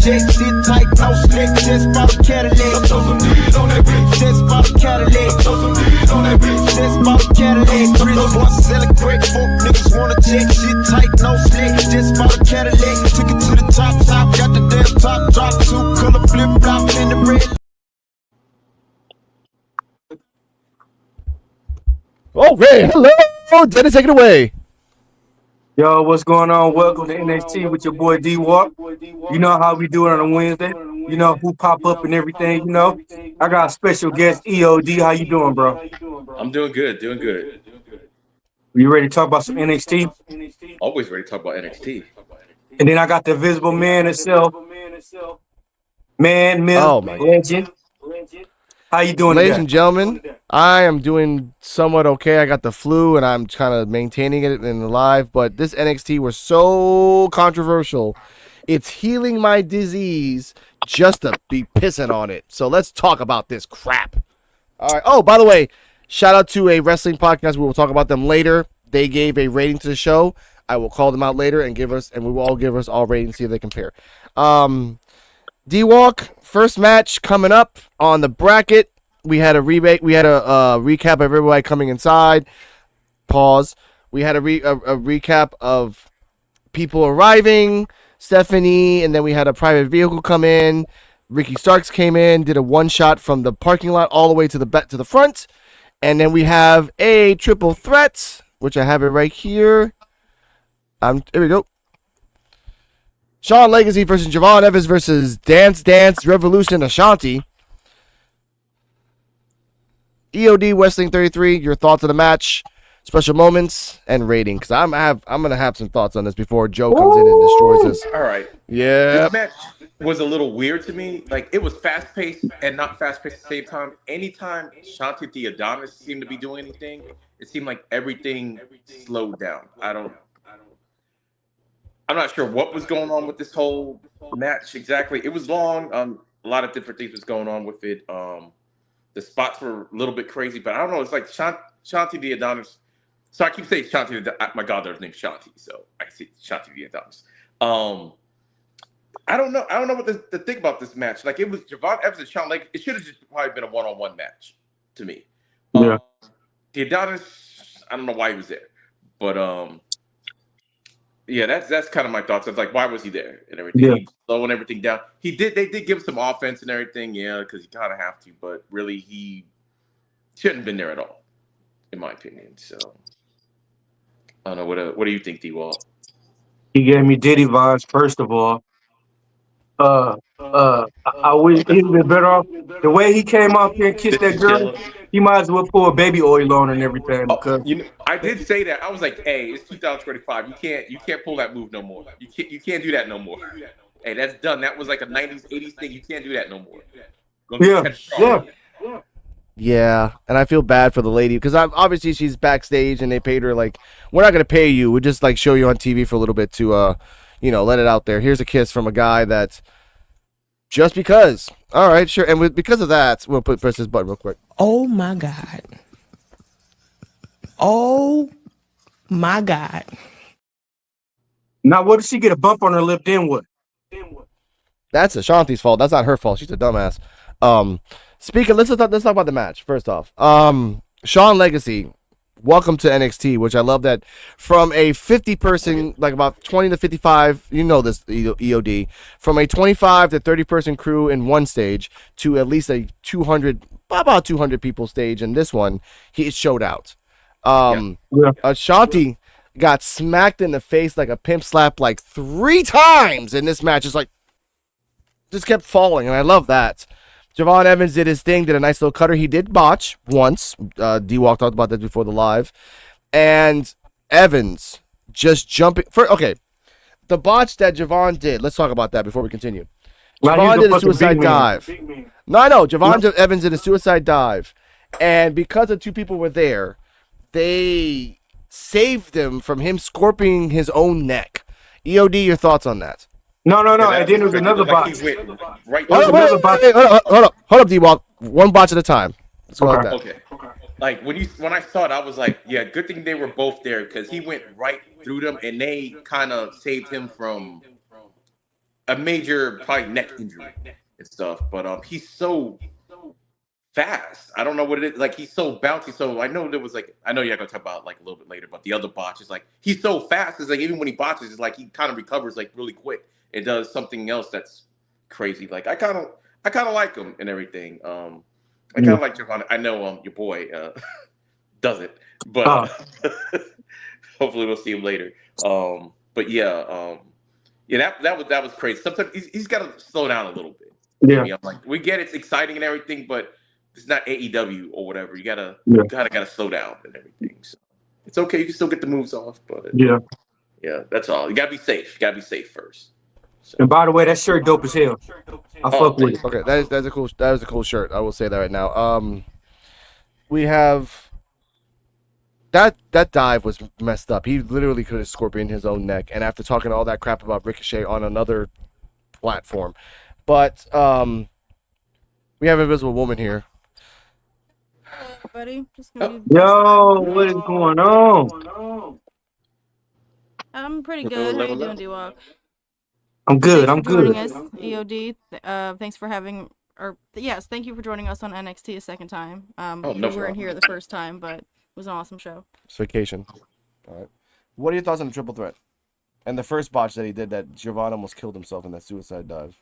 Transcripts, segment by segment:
check, sit tight, no slick. Just bought a Cadillac. Throw some D's on that bitch. Just bought a Cadillac. Throw some D's on that bitch. Just bought a Cadillac. Those boys selling crack, folk niggas wanna check, sit tight, no slick. Just bought a Cadillac. Took it to the top, got the damn top drop, 2-color flip flop in the red. Okay, hello, Dennis, take it away. Yo, what's going on? Welcome to NXT with your boy D-Walk. You know how we do it on a Wednesday. You know who pop up and everything, you know. I got a special guest, EOD. How you doing, bro? I'm doing good, doing good. You ready to talk about some NXT? Always ready to talk about NXT. And then I got the Invisible Man itself. Man, myth, Oh, my legend. How you doing Ladies today? and gentlemen, I am doing somewhat okay. I got the flu, and I'm kind of maintaining it in the live, but this NXT was so controversial. It's healing my disease just to be pissing on it. So let's talk about this crap. All right. Oh, by the way, shout out to a wrestling podcast. We will talk about them later. They gave a rating to the show. I will call them out later and we will all give us all ratings, see if they compare. D-Walk, first match coming up on the bracket. We had a recap of everybody coming inside. Pause. We had a recap of people arriving, Stephanie, and then we had a private vehicle come in. Ricky Starks came in, did a one-shot from the parking lot all the way to the front. And then we have a triple threat, which I have it right here. Here we go. Shawn Legacy versus Javon Evans versus Dance Dance Revolution Ashanti. EOD Wrestling 33. Your thoughts on the match, special moments, and rating. Because I'm gonna have some thoughts on this before Joe comes in and destroys this. All right. Yeah. This match was a little weird to me. Like, it was fast paced and not fast paced at the same time. Anytime Shanti the Adonis seemed to be doing anything, it seemed like everything slowed down. I'm not sure what was going on with this whole match exactly. It was long. A lot of different things was going on with it. The spots were a little bit crazy, but I don't know. It's like Shanti the Adonis. So I keep saying Shanti. My goddaughter's name's Shanti, so I can say Shanti the Adonis. I don't know. I don't know what to think about this match. Like, it was Javon Evans and Shawn Legacy. It should have just probably been a one-on-one match to me. Yeah. The Adonis, I don't know why he was there, but yeah, that's kind of my thoughts. It's like, why was he there and everything? Yeah. He's slowing everything down. They did give him some offense and everything, yeah, because you kind of have to, but really he shouldn't have been there at all, in my opinion. So I don't know. What do you think, D-Wall? He gave me Diddy vibes, first of all. I wish he'd been better off. The way he came up here and kissed that girl, he might as well pull a baby oil on and everything. Because I did say that. I was like, hey, it's 2025. You can't pull that move no more. You can't do that no more. Hey, that's done. That was like a 90s, 80s thing. You can't do that no more. Yeah, and I feel bad for the lady because obviously she's backstage and they paid her like, we're not gonna pay you. We'll just like show you on TV for a little bit to let it out there. Here's a kiss from a guy that's just because. All right, sure. And because of that, we'll press this button real quick. Oh my God. Oh my God. now, what did she get a bump on her lip? Then what? That's Ashanti's fault. That's not her fault. She's a dumbass. Let's talk about the match first off. Shawn Legacy, welcome to NXT, which I love that from a 50-person, like about 20 to 55, you know this, EOD, from a 25 to 30-person crew in one stage to at least a 200 people stage in this one, he showed out. Ashanti got smacked in the face like a pimp slap like 3 times in this match. It's like, just kept falling, and I love that. Javon Evans did his thing, did a nice little cutter. He did botch once. D-Walk talked about that before the live. And Evans just jumping. The botch that Javon did, let's talk about that before we continue. Javon did a suicide dive. No, I know. Javon Evans did a suicide dive. And because the 2 people were there, they saved him from him scorpioning his own neck. EOD, your thoughts on that? No. And then there was another botch. Hold up, D-Walk. One botch at a time. Let's go like that. Okay. Like when I saw it, I was like, yeah, good thing they were both there because he went right through them and they kind of saved him from a major probably neck injury and stuff. But he's so fast. I don't know what it is. Like he's so bouncy. So I know there was like I know you're gonna talk about like a little bit later, but the other botch is like he's so fast. It's like even when he botches, it's like he kind of recovers like really quick. It does something else that's crazy. Like I kind of like him and everything. I kind of like Javon. I know your boy does it, but hopefully we'll see him later. But yeah, that was crazy. Sometimes he's got to slow down a little bit. Yeah, I mean, I'm like we get it's exciting and everything, but it's not AEW or whatever. You gotta slow down and everything. So it's okay. You can still get the moves off, but yeah, that's all. You gotta be safe. You gotta be safe first. So. And by the way, that shirt dope as hell. I fuck with it. Okay, that is a cool shirt. I will say that right now. We have that dive was messed up. He literally could have scorpioned his own neck. And after talking all that crap about Ricochet on another platform, but we have Invisible Woman here. Buddy, just yo, what is going on? I'm pretty good. How you doing, D-Walk? I'm good. Thanks for joining us, EOD. Thanks for having, thank you for joining us on NXT a second time. You weren't here the first time, but it was an awesome show. It's vacation. All right. What are your thoughts on the triple threat? And the first botch that he did, that Javon almost killed himself in that suicide dive.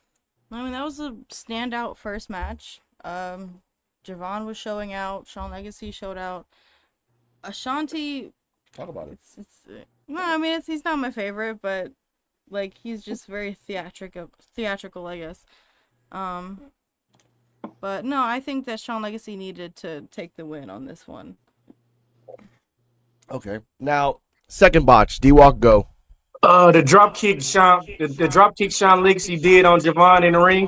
I mean, that was a standout first match. Javon was showing out. Sean Legacy showed out. Ashanti. Talk about it. He's not my favorite, but like he's just very theatrical, I guess. But no, I think that Sean Legacy needed to take the win on this one. Okay. Now, second botch. D-Walk, go. The drop kick Sean Legacy did on Javon in the ring,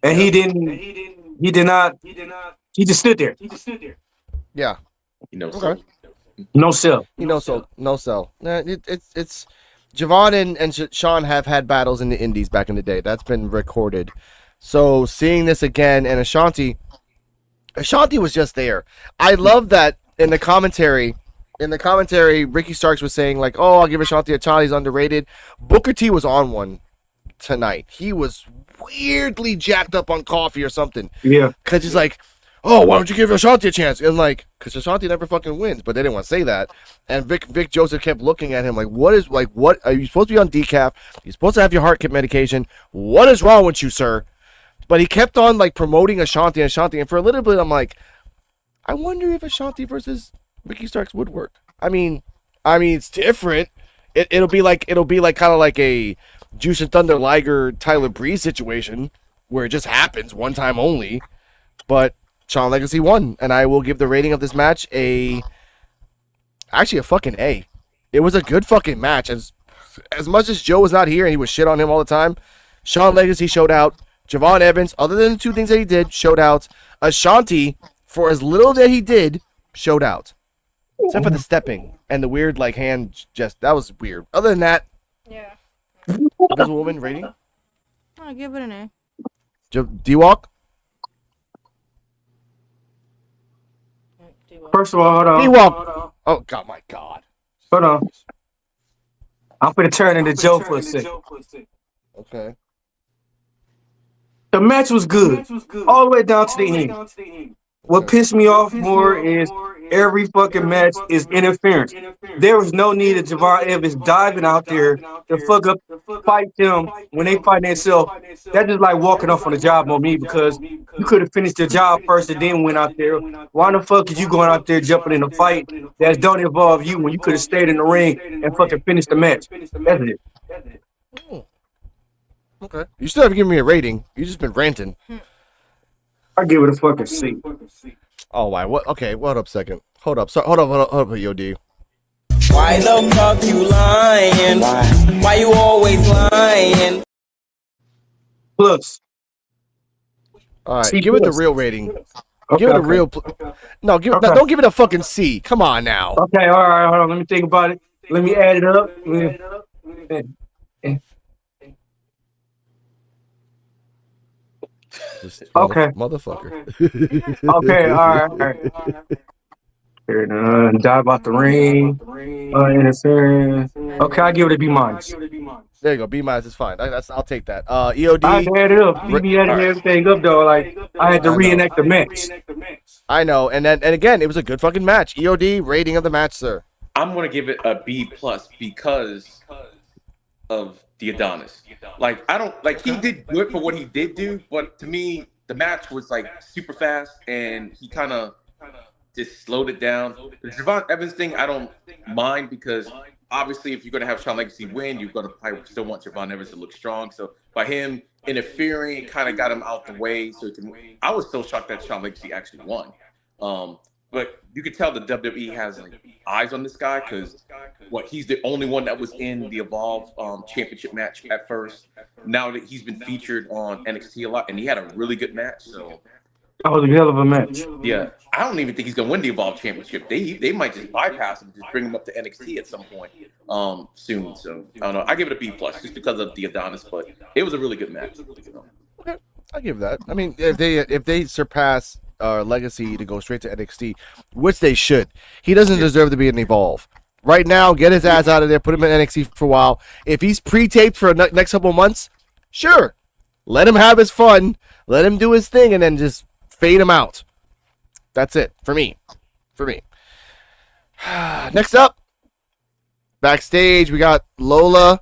and he did not. He just stood there. Yeah. Okay. No sell. No sell. It's Javon and Sean have had battles in the indies back in the day. That's been recorded. So seeing this again, and Ashanti was just there. I love that in the commentary. Ricky Starks was saying like, "Oh, I'll give Ashanti a shot. He's underrated." Booker T was on one tonight. He was weirdly jacked up on coffee or something. Yeah. Because he's like, "Oh, why don't you give Ashanti a chance?" And like, because Ashanti never fucking wins, but they didn't want to say that. And Vic Joseph kept looking at him like, what are you supposed to be on decaf? You're supposed to have your heart medication. What is wrong with you, sir? But he kept on like promoting Ashanti, and for a little bit, I'm like, I wonder if Ashanti versus Ricky Starks would work. I mean, it's different. It'll be like kind of like a Juice and Thunder Liger Tyler Breeze situation where it just happens one time only. But Sean Legacy won, and I will give the rating of this match a fucking A. It was a good fucking match. As much as Joe was not here and he was shit on him all the time, Sean Legacy showed out. Javon Evans, other than the two things that he did, showed out. Ashanti, for as little that he did, showed out. Except for the stepping and the weird like hand gest. That was weird. Other than that, yeah. Invisible Woman rating? I'll give it an A. D-Walk? First of all, hold on. D-Walk. Oh, God, my God. Hold on. I'm going to turn into Joe for a second. Okay. The match was good. All the way down to the end. What pissed me off more is every fucking match is interference. There was no need of Javon Evans diving out there to fight them when they fight themselves. That's just like walking off on the job on me, because you could have finished your job first and then went out there. Why the fuck is you going out there jumping in a fight that don't involve you when you could have stayed in the ring and fucking finished the match? That's it. Okay. You still haven't given me a rating. You just been ranting. I give it a fucking C. Oh, why? What? Okay, hold up a second. Hold up, Yo D. Why the fuck you lying? Why you always lying? Plus. All right, C give it the plus. real rating. Okay, give it a real. No, don't give it a fucking C. Come on now. Okay, all right, hold on. Let me think about it. Let me add it up. Okay. Motherfucker. Okay, all right. Dive out the ring. Interference. Okay, I give it a B minus. There you go. B- is fine. I'll take that. EOD. I had it up. BB added everything up though. Like I had to reenact the match. I know, and again, it was a good fucking match. EOD rating of the match, sir. I'm gonna give it a B+ because of the Adonis. Like I don't like he did good for what he did do, but to me the match was like super fast and he kind of just slowed it down. The Javon Evans thing I don't mind because obviously if you're gonna have Shawn Legacy win, you're gonna probably still want Javon Evans to look strong. So by him interfering, it kind of got him out the way. So it can, I was so shocked that Shawn Legacy actually won. But you could tell the WWE has like eyes on this guy because he's the only one that was in the Evolve championship match at first. Now that he's been featured on NXT a lot, and he had a really good match. So that was a hell of a match. Yeah, I don't even think he's gonna win the Evolve championship. They might just bypass him, just bring him up to NXT at some point soon. So I don't know. I give it a B+ just because of the Adonis, but it was a really good match. Okay, I give that. I mean, if they surpass Legacy to go straight to NXT, which they should. He doesn't deserve to be in Evolve. Right now, get his ass out of there, put him in NXT for a while. If he's pre-taped for the next couple of months, sure. Let him have his fun. Let him do his thing, and then just fade him out. That's it for me. Next up, backstage, we got Lola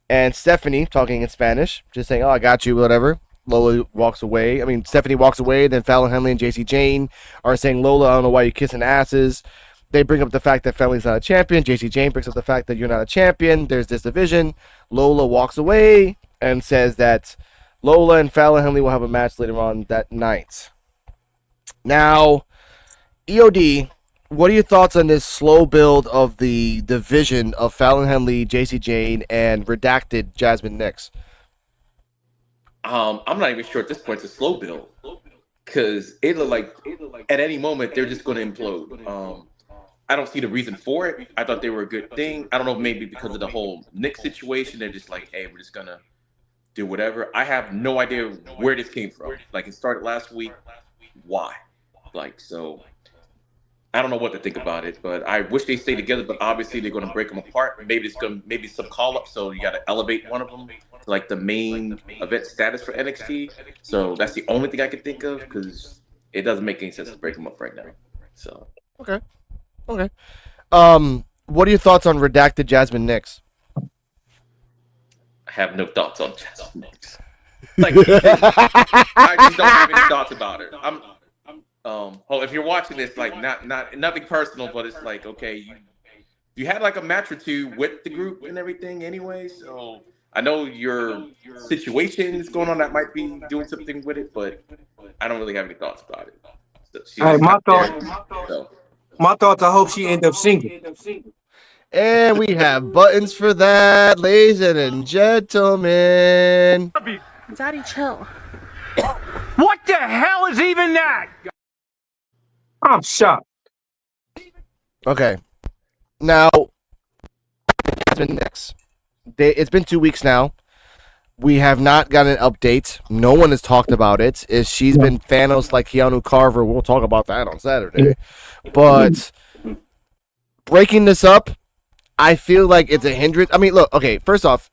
and Stephanie talking in Spanish, just saying, "Oh, I got you," whatever. Lola walks away. I mean, Stephanie walks away. Then Fallon Henley and JC Jane are saying, "Lola, I don't know why you're kissing asses." They bring up the fact that Fallon's not a champion. JC Jane brings up the fact that you're not a champion. There's this division. Lola walks away and says that Lola and Fallon Henley will have a match later on that night. Now, EOD, what are your thoughts on this slow build of the division of Fallon Henley, JC Jane, and redacted Jasmine Nix? I'm not even sure at this point it's a slow build because it looked like at any moment they're just going to implode. I don't see the reason for it. I thought they were a good thing. I don't know, maybe because of the whole Nick situation, they're just like, hey, we're just going to do whatever. I have no idea where this came from. Like, it started last week. Why? Like, so I don't know what to think about it, but I wish they stayed together, but obviously they're going to break them apart. Maybe it's going to, maybe some call-up, so you got to elevate one of them to like the main event status for NXT. So that's the only thing I can think of because it doesn't make any sense to break them up right now. So okay. What are your thoughts on redacted Jasmine Nix? I have no thoughts on Jasmine Nix. Like, I just don't have any thoughts about her. If you're watching this, like, nothing personal, but it's like, okay, you had like a match or two with the group and everything anyway, so I know your situation is going on that might be doing something with it, but I don't really have any thoughts about it. So hey, my thoughts, I hope she end up single. And we have buttons for that, ladies and gentlemen. Daddy, chill. What the hell is even that? I'm shocked. Okay. Now, next. It's been 2 weeks now. We have not got an update. No one has talked about it. She's been Thanos like Keanu Carver. We'll talk about that on Saturday. But breaking this up, I feel like it's a hindrance. I mean, look, okay, first off,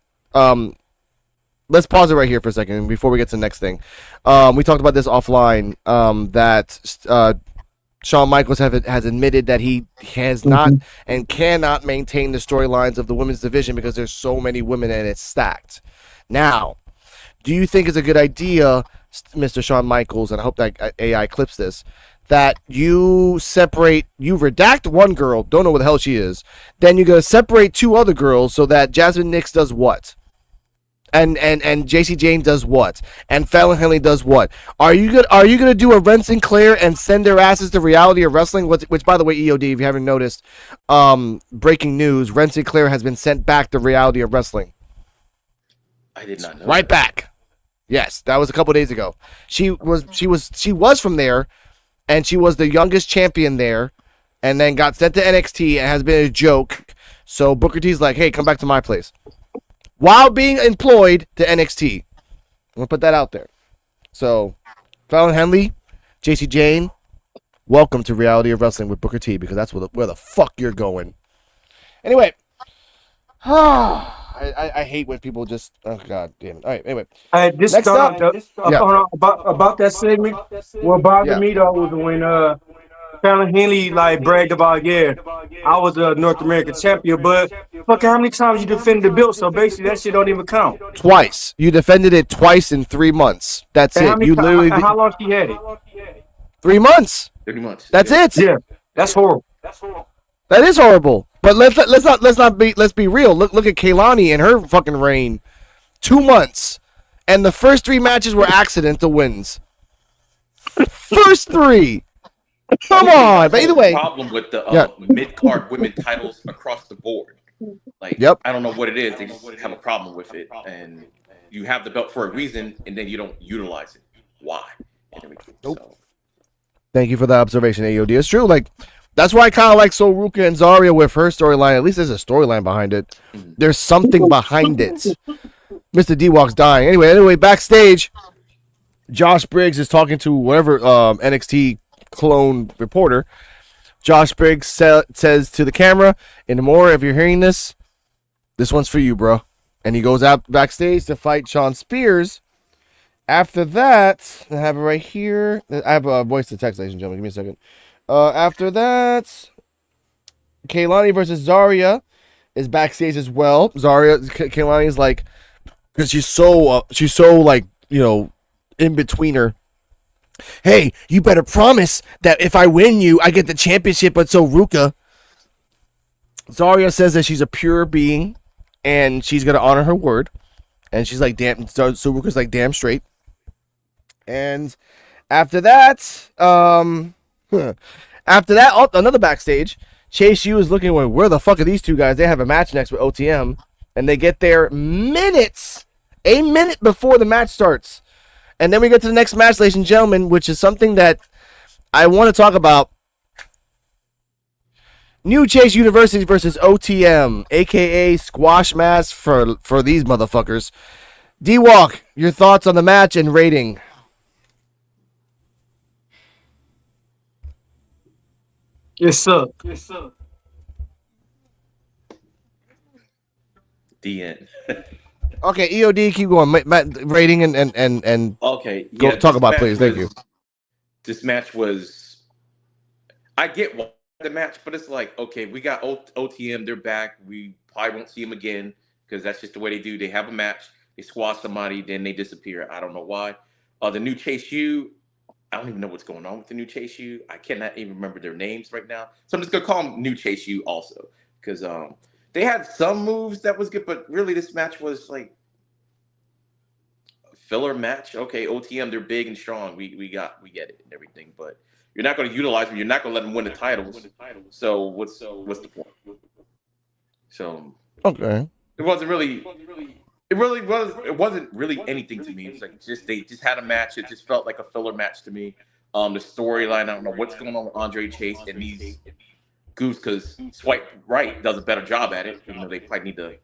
let's pause it right here for a second before we get to the next thing. We talked about this offline, that Shawn Michaels has admitted that he has not and cannot maintain the storylines of the women's division because there's so many women and it's stacked. Now, do you think it's a good idea, Mr. Shawn Michaels, and I hope that AI clips this, that you redact one girl, don't know what the hell she is, then you're going to separate two other girls so that Jasmine Nix does what? And JC Jane does what? And Fallon Henley does what? Are you gonna do a Ren Sinclair and send their asses to Reality of Wrestling? Which, by the way, EOD, if you haven't noticed, breaking news: Ren Sinclair has been sent back to Reality of Wrestling. I did not know. Right back. Yes, that was a couple days ago. She was from there, and she was the youngest champion there, and then got sent to NXT and has been a joke. So Booker T's like, hey, come back to my place. While being employed to NXT. I'm going to put that out there. So, Fallon Henley, JC Jane, welcome to Reality of Wrestling with Booker T, because that's where the fuck you're going. Anyway, I I hate when people just. Oh God damn it! All right. Anyway, This next up. Yeah. hold on, about that segment. What bothered me though was when Fallon Henley like bragged about, yeah, I was a North American champion, but fuck, how many times you defended the belt? So basically, that shit don't even count. Twice. You defended it twice in 3 months. That's And it. You literally. how long she had it? 3 months. 30 months. That's it. Yeah, that's horrible. That is horrible. But let's be real. Look at Kaylani and her fucking reign. 2 months, and the first 3 matches were accidental wins. First 3. Come on. But either way, problem with the mid-card women titles across the board. Like, I don't know what it is. They just have a problem with it, and you have the belt for a reason, and then you don't utilize it. Why? Nope. So. Thank you for that observation, AOD. It's true. Like, that's why I kind of like Ruka and Zarya with her storyline. At least there's a storyline behind it. There's something behind it. Mr. D-Walk's dying. Anyway, backstage, Josh Briggs is talking to whatever NXT clone reporter. Josh Briggs says to the camera, "And more, if you're hearing this one's for you, bro." And he goes out backstage to fight Shawn Spears. After that, I have it right here. I have a voice to text, ladies and gentlemen. Give me a second. After that, Kaylani versus Zarya is backstage as well. Kaylani is like, because she's so like, you know, in between her. Hey, you better promise that if I win you, I get the championship. But so Ruka, Zarya says that she's a pure being, and she's gonna honor her word. And she's like, damn. So Ruka's like, damn straight. And after that, another backstage, Chase U is looking, where the fuck are these two guys? They have a match next with OTM, and they get there a minute before the match starts. And then we get to the next match, ladies and gentlemen, which is something that I want to talk about. New Chase University versus OTM, a.k.a. squash match for these motherfuckers. D-Walk, your thoughts on the match and rating? Yes, sir. The end. Okay, EOD, keep going. Rating and okay. Go talk about, please. Thank you. This match was. I get why the match, but it's like, okay, we got OTM. They're back. We probably won't see them again because that's just the way they do. They have a match, they squash somebody, then they disappear. I don't know why. The new Chase U. I don't even know what's going on with the new Chase U. I cannot even remember their names right now. So I'm just going to call them New Chase U also. Because they had some moves that was good, but really this match was like a filler match. Okay, OTM, they're big and strong. We get it and everything. But you're not going to utilize them. You're not going to let them win the titles. So what's the point? So okay. It wasn't really... It wasn't really anything to me. It's like they just had a match. It just felt like a filler match to me. The storyline, I don't know what's going on with Andre Chase and these goofs, because Swipe Right does a better job at it. You know, they probably need to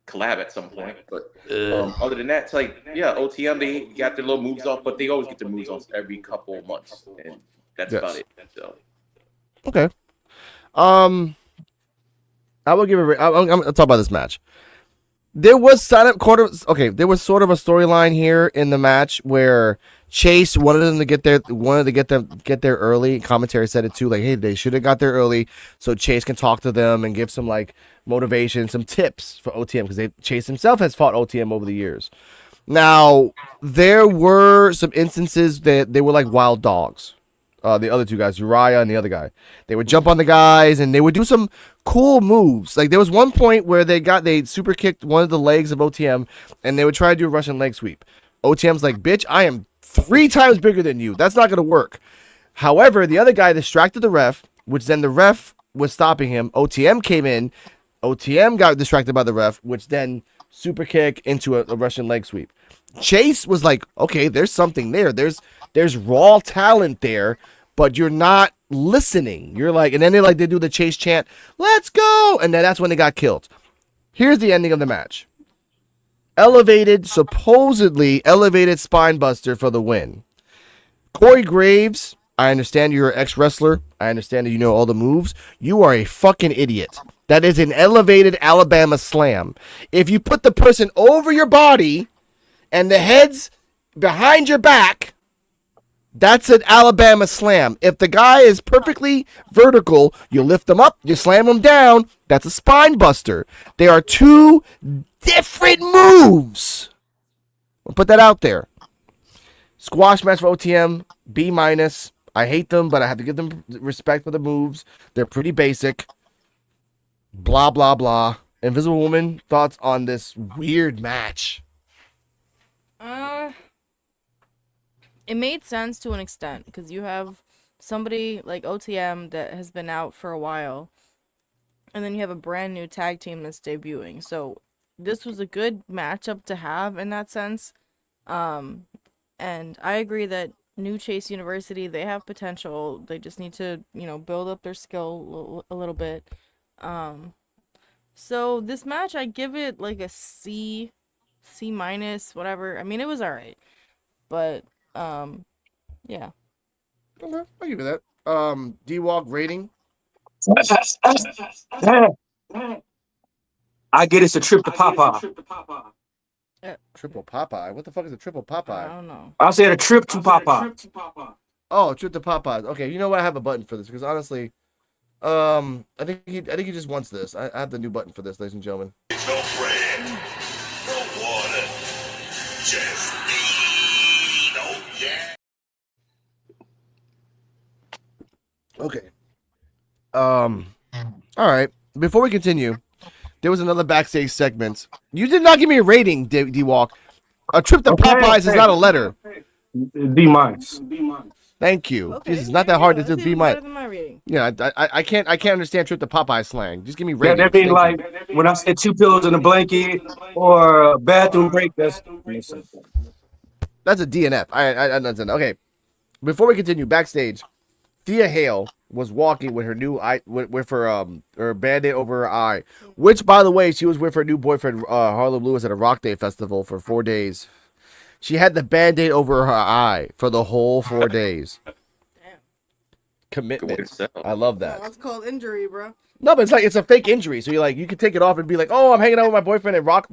collab at some point. But other than that, it's like, yeah, OTM, they got their little moves off, but they always get their moves off every couple of months, and that's about it. So. Okay. I will give it. I'll talk about this match. There was sort of a storyline here in the match where Chase wanted them to get there early. Commentary said it too, like, hey, they should have got there early so Chase can talk to them and give some like motivation, some tips for OTM, because Chase himself has fought OTM over the years. Now, there were some instances that they were like wild dogs. The other two guys, Uriah and the other guy, they would jump on the guys and they would do some cool moves. Like there was one point where they super kicked one of the legs of OTM and they would try to do a Russian leg sweep. OTM's like, bitch, I am 3 times bigger than you. That's not going to work. However, the other guy distracted the ref, which then the ref was stopping him. OTM came in. OTM got distracted by the ref, which then super kick into a Russian leg sweep. Chase was like, okay, there's something there. There's raw talent there, but you're not listening. You're like, and then they do the Chase chant, let's go. And then that's when they got killed. Here's the ending of the match. Supposedly elevated spine buster for the win. Corey Graves, I understand you're an ex-wrestler. I understand that you know all the moves. You are a fucking idiot. That is an elevated Alabama slam. If you put the person over your body and the head's behind your back, that's an Alabama slam. If the guy is perfectly vertical, you lift them up, you slam them down. That's a spine buster. They are two different moves. We'll put that out there. Squash match for OTM, B-. I hate them, but I have to give them respect for the moves. They're pretty basic. Blah, blah, blah. Invisible Woman, thoughts on this weird match? It made sense to an extent because you have somebody like OTM that has been out for a while, and then you have a brand new tag team that's debuting. So this was a good matchup to have in that sense. And I agree that New Chase University, they have potential. They just need to, build up their skill a little bit. So this match, I give it like a C-, whatever. I mean, it was all right, but yeah. Okay, I'll give you that. D-Walk rating. I get it's a trip to Papa. Triple Popeye? What the fuck is a triple Popeye? I don't know. I said a trip to Papa. Oh, trip to Popeyes. Okay, you know what? I have a button for this because honestly, I think he just wants this. I have the new button for this, ladies and gentlemen. No friend, no water, just me. Oh yeah. Okay. All right. Before we continue, there was another backstage segment. You did not give me a rating, D-Walk. A trip to Popeyes is not a letter. B-. Thank you. Okay. This is not that hard to do. B-. Better than my rating. Yeah, I can't understand trip to Popeye slang. Just give me rating. Yeah, that being like when I said 2 pillows in a blanket or a bathroom break. That's a DNF. I understand. Okay. Before we continue, backstage, Thea Hale was walking with her new eye, with her band-aid over her eye, which, by the way, she was with her new boyfriend Harlem Lewis at a Rock Day festival for 4 days. She had the band-aid over her eye for the whole 4 days. Damn. Commitment. I love that. That's called injury, bro. No, but it's a fake injury, so you can take it off and be like, oh, I'm hanging out with my boyfriend at Rock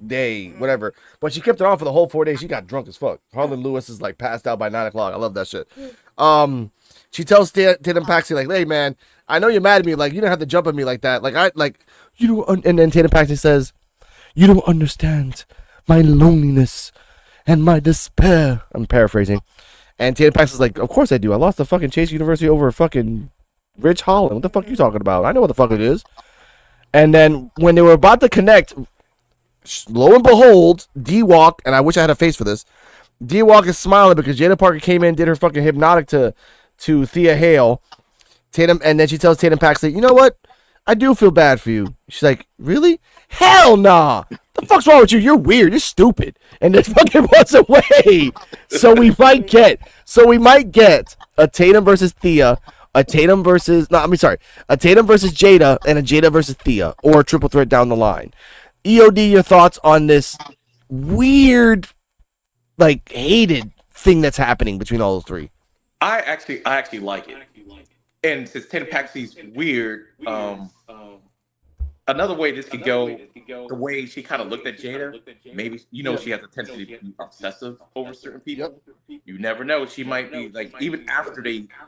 Day, whatever. But she kept it on for the whole 4 days. She got drunk as fuck. Harlan Lewis is like passed out by 9 o'clock. I love that shit. She tells Tatum Paxley like, hey man, I know you're mad at me. Like you don't have to jump at me like that. And then Tatum Paxley says, you don't understand my loneliness and my despair. I'm paraphrasing. And Tatum Paxley's like, of course I do. I lost the fucking Chase University over fucking Rich Holland. What the fuck are you talking about? I know what the fuck it is. And then when they were about to connect, lo and behold, D-Walk, and I wish I had a face for this, D-Walk is smiling because Jada Parker came in, did her fucking hypnotic to Thea Hale. Tatum, and then she tells Tatum Paxley, you know what? I do feel bad for you. She's like, really? Hell nah. The fuck's wrong with you? You're weird. You're stupid. And then fucking runs away. So we might get a Tatum versus Thea, a Tatum versus Jada, and a Jada versus Thea, or a triple threat down the line. EOD, your thoughts on this weird, hated thing that's happening between all those three? I actually like it. And since Tatum Paxley's weird, another way this could go, the way she kind of looked at Jada, maybe, she has a tendency to be obsessive over certain people. Yep. You never know. She might be even after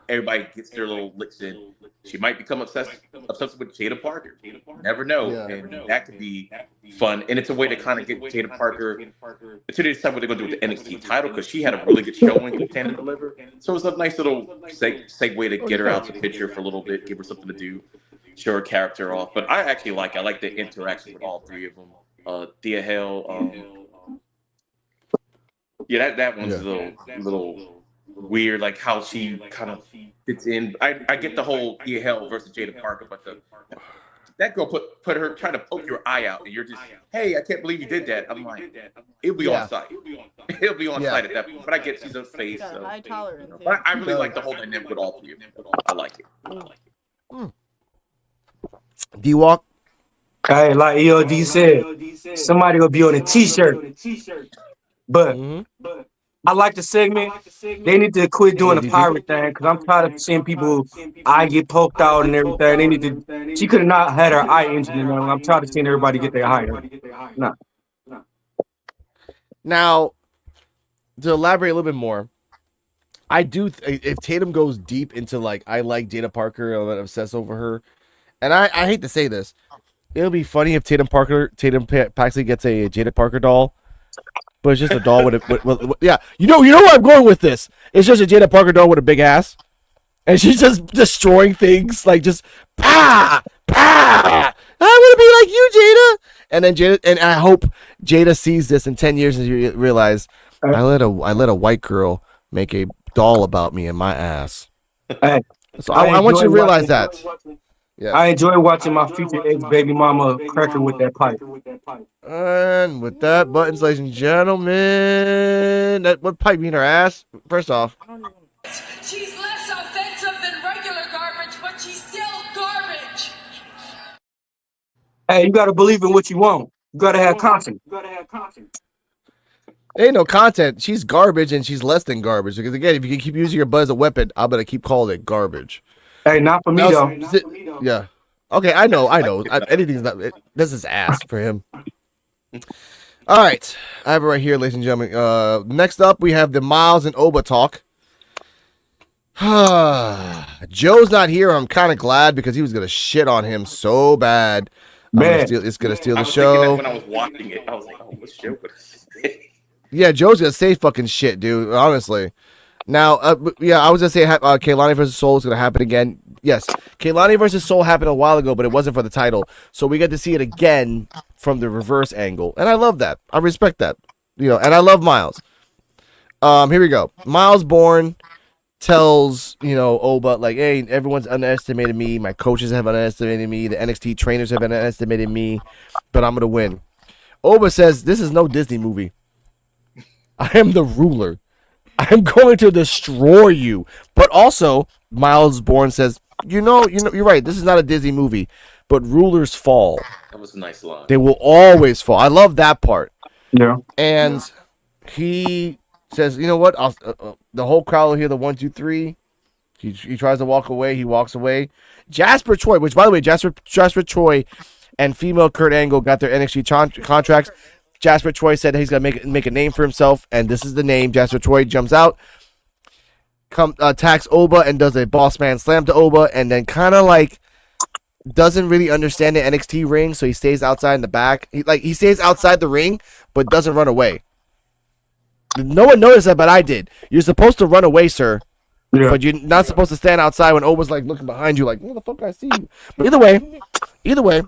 everybody gets their little licks in, she might become obsessed with Jada Parker. You never know. Yeah. And that could be fun. And it's a way to kind of get Jada Parker to decide what they're going to do with the NXT title, because she had a really good showing in Stand and Deliver. So it's a nice little segue to get her out the picture for a little bit, give her something to do, show her character off. But I actually like the interaction with all three of them. Thea Hale, that one's a little weird, like how she kind of fits in. I get the whole Thea Hale versus Jada Parker, but that girl put her trying to poke your eye out, and you're just, hey, I can't believe you did that. I'm like, it'll be on site. It'll be on site at that point. But I get she's a face. So, high tolerance. But I really like the whole dynamic with all three of them. I like it. D-Walk? Hey, like EOD said, somebody will be on a t-shirt. But I like the segment. They need to quit doing the pirate thing, because I'm tired of seeing people eye get poked out and everything. They need to She could have not had her eye injured. You know, I'm tired of seeing everybody get their eye. Nah. Now, to elaborate a little bit more, I do. If Tatum goes deep into like, I like Jada Parker, I'm obsessed over her, and I hate to say this, it'll be funny if Tatum Paxley gets a Jada Parker doll, but it's just a doll with yeah. You know where I'm going with this. It's just a Jada Parker doll with a big ass, and she's just destroying things like just pa pa. I want to be like you, Jada. And then Jada, and I hope Jada sees this in 10 years and you realize I let a white girl make a doll about me and my ass. Hey, So I want you to realize that. Yeah. I enjoy watching my future ex-baby mama crack her with that pipe. And with that, buttons, ladies and gentlemen, what pipe mean her ass? First off, she's less offensive than regular garbage, but she's still garbage. Hey, you gotta believe in what you want. You gotta have content. Ain't no content. She's garbage and she's less than garbage. Because again, if you can keep using your butt as a weapon, I'm gonna keep calling it garbage. Hey, not for me though. Yeah. Okay, I know. Anything's not. This is ass for him. All right, I have it right here, ladies and gentlemen. Next up, we have the Miles and Oba talk. Joe's not here. I'm kind of glad because he was gonna shit on him so bad. It's gonna steal the show. When I was watching it, I was like, "Oh, what's Joe gonna say?" Yeah, Joe's gonna say fucking shit, dude. Honestly. Now, yeah, I was gonna say Kaylani versus Soul is gonna happen again. Yes, Kaylani versus Soul happened a while ago, but it wasn't for the title, so we get to see it again from the reverse angle, and I love that. I respect that, and I love Miles. Here we go. Miles Bourne tells Oba like, "Hey, everyone's underestimated me. My coaches have underestimated me. The NXT trainers have underestimated me, but I'm gonna win." Oba says, "This is no Disney movie. I am the ruler. I'm going to destroy you." But also, Miles Bourne says, you're right. This is not a Disney movie, but rulers fall. That was a nice line. They will always fall. I love that part. Yeah. And he says, you know what? The whole crowd will hear the 1, 2, 3. He tries to walk away. He walks away. Jasper Troy, which by the way, Jasper Troy and female Kurt Angle got their NXT contracts. Jasper Troy said he's gonna make a name for himself, and this is the name. Jasper Troy jumps out, attacks Oba, and does a boss man slam to Oba, and then kind of like doesn't really understand the NXT ring, so he stays outside in the back. He stays outside the ring, but doesn't run away. No one noticed that, but I did. You're supposed to run away, sir, but you're not supposed to stand outside when Oba's like looking behind you, like, "Where the fuck I see you?" But either way.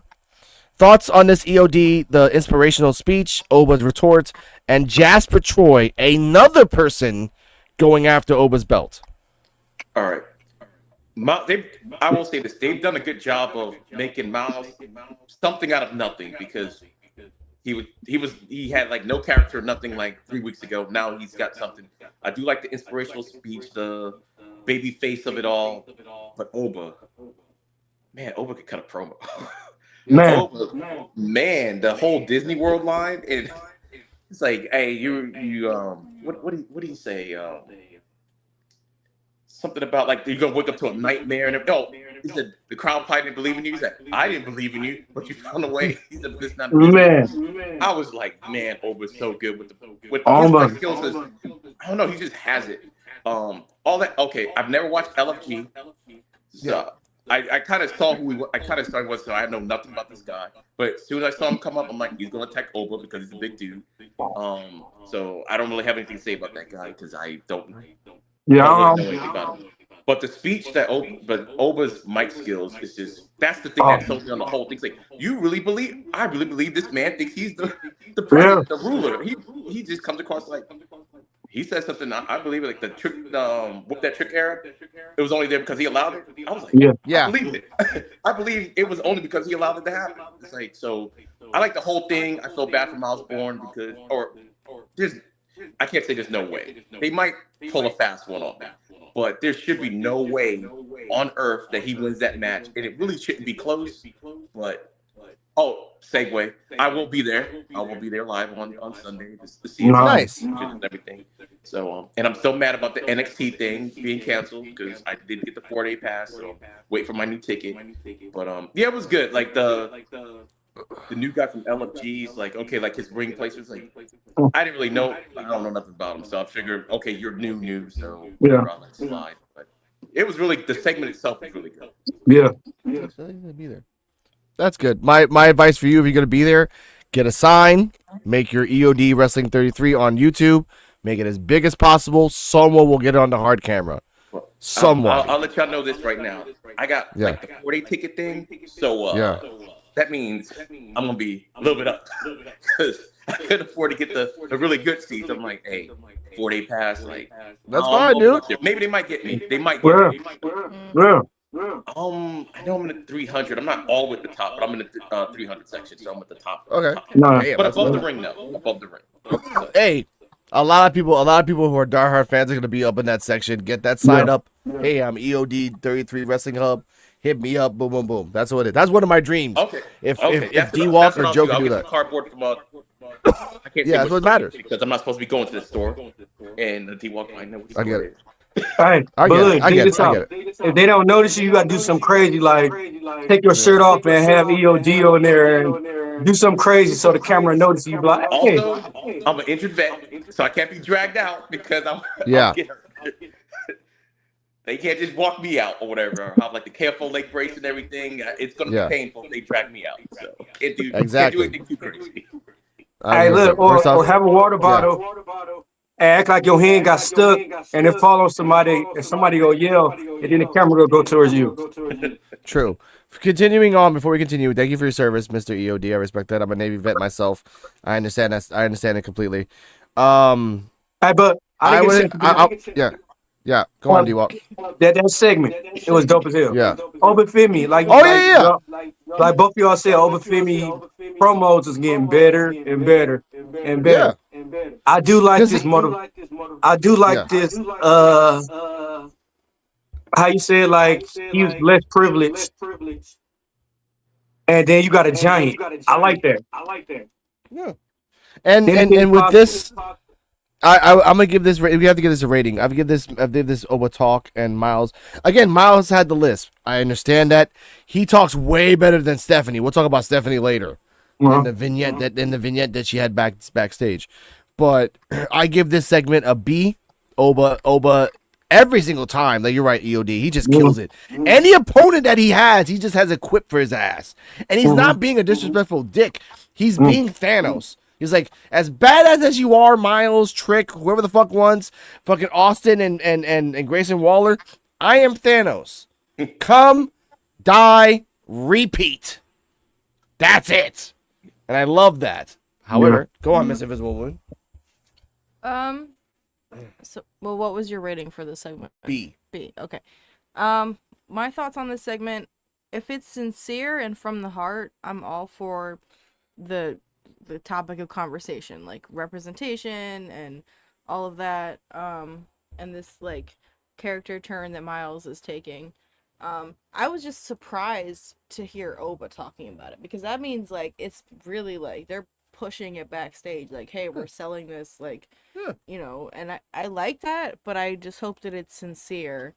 Thoughts on this EOD, the inspirational speech, Oba's retorts, and Jasper Troy, another person going after Oba's belt. All right. I will say this. They've done a good job of making Miles something out of nothing because he had like no character, nothing like 3 weeks ago. Now he's got something. I do like the inspirational speech, the baby face of it all. But Oba could cut a promo. Man, the whole Disney World line, it's like, hey, what do you say? Something about like you're gonna wake up to a nightmare, and he said the crowd probably didn't believe in you. He said, "I didn't believe in you, but you found a way." He said, "This not a man." I was like, man, Oba's so good with his skills. I don't know, he just has it. All that. Okay, I've never watched LFG. So I kind of saw I kind of started with, so I know nothing about this guy. But as soon as I saw him come up, I'm like, he's gonna attack Oba because he's a big dude. So I don't really have anything to say about that guy because I don't really know anything about him. But the speech Oba's mic skills is just—that's the thing that sold me on the whole thing. It's like, I really believe this man thinks he's the president, the ruler. He just comes across like. He said something. I believe it, like the trick, whoop that trick era. It was only there because he allowed it. I was like, I believe it. I believe it was only because he allowed it to happen. It's like, so I like the whole thing. I feel bad for Miles Bourne because, I can't say there's no way. They might pull a fast one on that, but there should be no way on earth that he wins that match, and it really shouldn't be close. But Oh, segue. I will be there. I will be there live on Sunday to see Nice. and everything. So, and I'm still mad about the NXT thing being canceled because I didn't get the 4-day pass. So wait for my new ticket. But yeah, it was good. Like the new guy from LFG's like, okay, like his ring placements, like I didn't really know. I don't know nothing about him, so I figured, okay, you're new, so I'll let it slide. But it was really, the segment itself was really good. Yeah. Be there. That's good. My advice for you, if you're gonna be there, get a sign, make your EOD Wrestling 33 on YouTube, make it as big as possible. Someone will get it on the hard camera. Someone. I'll let y'all know this right now. I got like the 4-day ticket thing, so that means I'm gonna be a little bit up because I couldn't afford to get the really good seats. I'm like, hey, 4-day pass, like that's fine, dude. Maybe they might get me. They might get me. Yeah. I know I'm in the 300. I'm not all with the top, but I'm in the 300 section, so I'm at the top. Okay. No. Hey, But above the ring, though. Above the ring. So, hey, a lot of people who are diehard fans are gonna be up in that section. Get that sign up. Hey, I'm EOD 33 Wrestling Hub. Hit me up. Boom, boom, boom. That's what it is. That's one of my dreams. okay. If That's D-Walk what or Joe can I'll do get that. the cardboard from I can't Yeah, that's what matters. because I'm not supposed to be going to the store, and the D-Walk might know what I get it. Hey, I but get look, it. I dig get this it. I out. get it. If they don't notice you gotta do something crazy, like take your shirt off and have EOD on there and do something crazy so the camera notices you. Be like, hey. Also, I'm an injured vet, so I can't be dragged out because I'll get hurt. They can't just walk me out or whatever. Or have like the careful leg brace and everything. It's gonna be painful if they drag me out. So can't do anything too crazy. Hey, look, or have a water bottle and act like your hand got stuck and then follow somebody and somebody go yell and then the camera will go towards you. True. Continuing on, before we continue, thank you for your service, Mr. EOD. I respect that. I'm a Navy vet myself. I understand that. I understand it completely. Hey, but yeah. Go on, D-Walk. That segment, it was dope as hell. Yeah. Obafemi, like like both of y'all said, Obafemi promos is getting better and better and better. Yeah. I do like this I do like this. How you say it, like he's less privileged, and then you got a giant. I like that. Yeah. And with this, I'm gonna give this. We have to give this a rating. I've give this Oba talk and Miles. Again, Miles had the list. I understand that he talks way better than Stephanie. We'll talk about Stephanie later in the vignette that she had backstage. But I give this segment a B. Oba. Every single time, like you're right, EOD, he just kills it. Any opponent that he just has a quip for his ass, and he's not being a disrespectful dick. He's being Thanos. He's like, as badass as you are, Miles, Trick, whoever the fuck wants, fucking Austin and Grayson Waller, I am Thanos. Come, die, repeat. That's it. And I love that. However, go on, Miss Invisible Woman. So, well, what was your rating for this segment? B. Okay. My thoughts on this segment, if it's sincere and from the heart, I'm all for the topic of conversation, like representation and all of that, and this like character turn that Miles is taking. I was just surprised to hear Oba talking about it, because that means like it's really like they're pushing it backstage, like, hey, we're selling this, like, you know, and I like that, but I just hope that it's sincere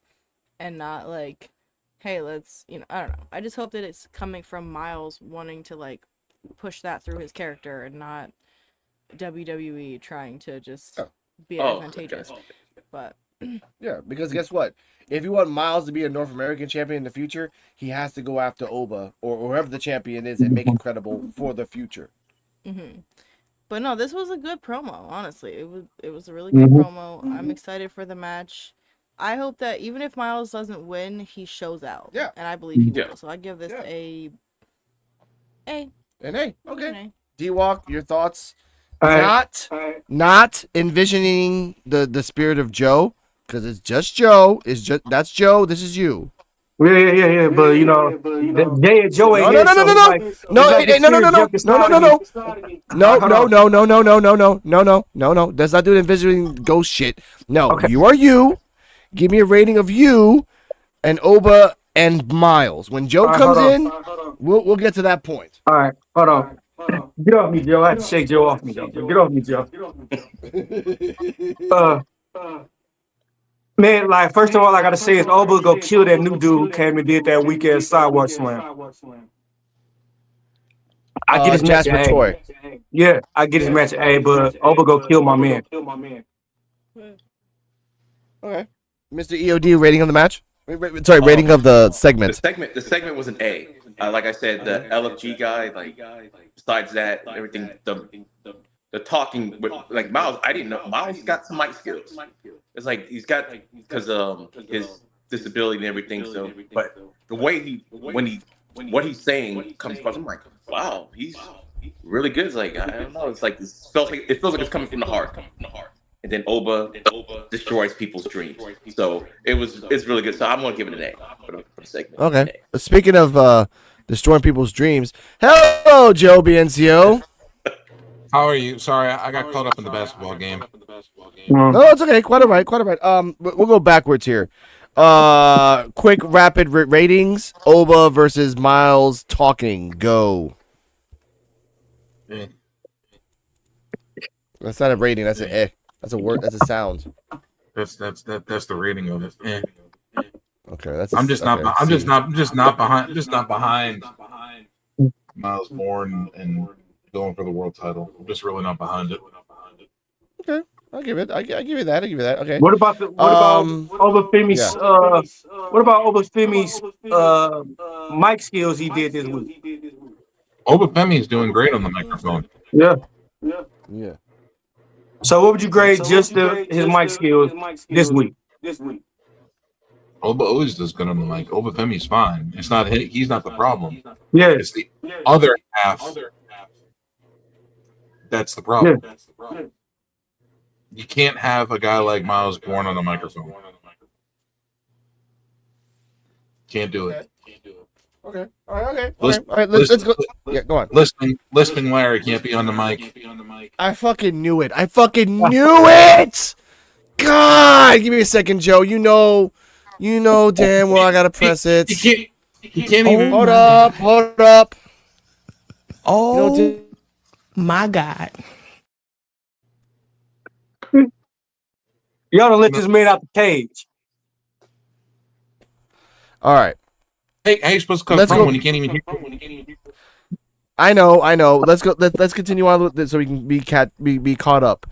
and not like, hey, let's, you know, I don't know. I just hope that it's coming from Miles wanting to like push that through his character and not WWE trying to just be advantageous. But yeah, because guess what? If you want Miles to be a North American champion in the future, he has to go after Oba or whoever the champion is and make it credible for the future. But no, this was a good promo. Honestly, it was a really good promo. I'm excited for the match. I hope that even if Miles doesn't win, he shows out. Yeah, and I believe he will. So I give this a. An A. Okay. An A. D-Walk, your thoughts? Not envisioning the spirit of Joe, because it's just Joe. That's Joe. This is you. Yeah. But you know, Jay and Joe ain't No. That's not doing envisioning ghost shit. No, you are you. Give me a rating of you, and Oba and Miles. When Joe All right, comes hold on. in, we'll get to that point. All right, hold on. Get off me, Joe. I had to shake Joe off me, though. Get off me, Joe. Man, like, first of all, I gotta say is Oba go kill that new dude who came and did that weekend sidewalk slam. I get his match Jasper at A. Troy. Yeah, I get his match at A, but Oba go kill my man. Okay. Mr. EOD, rating of the match? Sorry, rating of the segment. The segment was an A. Like I said, the LFG guy. Like besides that, everything. The talking with like Miles. I didn't know Miles got some mic skills. It's like he's got because his disability and everything. So, but the way what he's saying comes across, I'm like, wow, he's really good. It's like I don't know. It's like it feels like it's coming from the heart. And then Oba destroys people's dreams. So it's really good. So I'm gonna give it an A for the segment. Okay. Speaking of destroying people's dreams, hello, Joe BNCO. How are you? Sorry, I got caught up in the basketball game. No, it's okay. Quite all right. We'll go backwards here. Quick, rapid ratings. Oba versus Miles talking. Go. That's not a rating. That's an eh. That's a word. That's a sound. That's the rating of it. Okay, that's. I'm just not behind Miles Bourne and going for the world title. I'm just really not behind it. Okay, I'll give it. I give you that. Okay. What about Obafemi's? What about Obafemi's mic skills he did this week? Obafemi is doing great on the microphone. Yeah. So what would you grade his mic skills this week? Oba always does good on the mic. Obafemi's fine. It's not he's not the problem. Yeah. It's the other half. That's the problem. Yeah. You can't have a guy like Miles Bourne on the microphone. Can't do it. Okay. All right. Let's go. Yeah, go on. Lisping Larry can't be on the mic. I fucking knew it. God, give me a second, Joe. You know damn well I gotta press it. You can't even. Hold up. Oh, my God. Y'all done let this man out the cage. All right. Hey, how you supposed to come from when you can't even hear? I know. Let's go. Let's continue on with this so we can be caught up.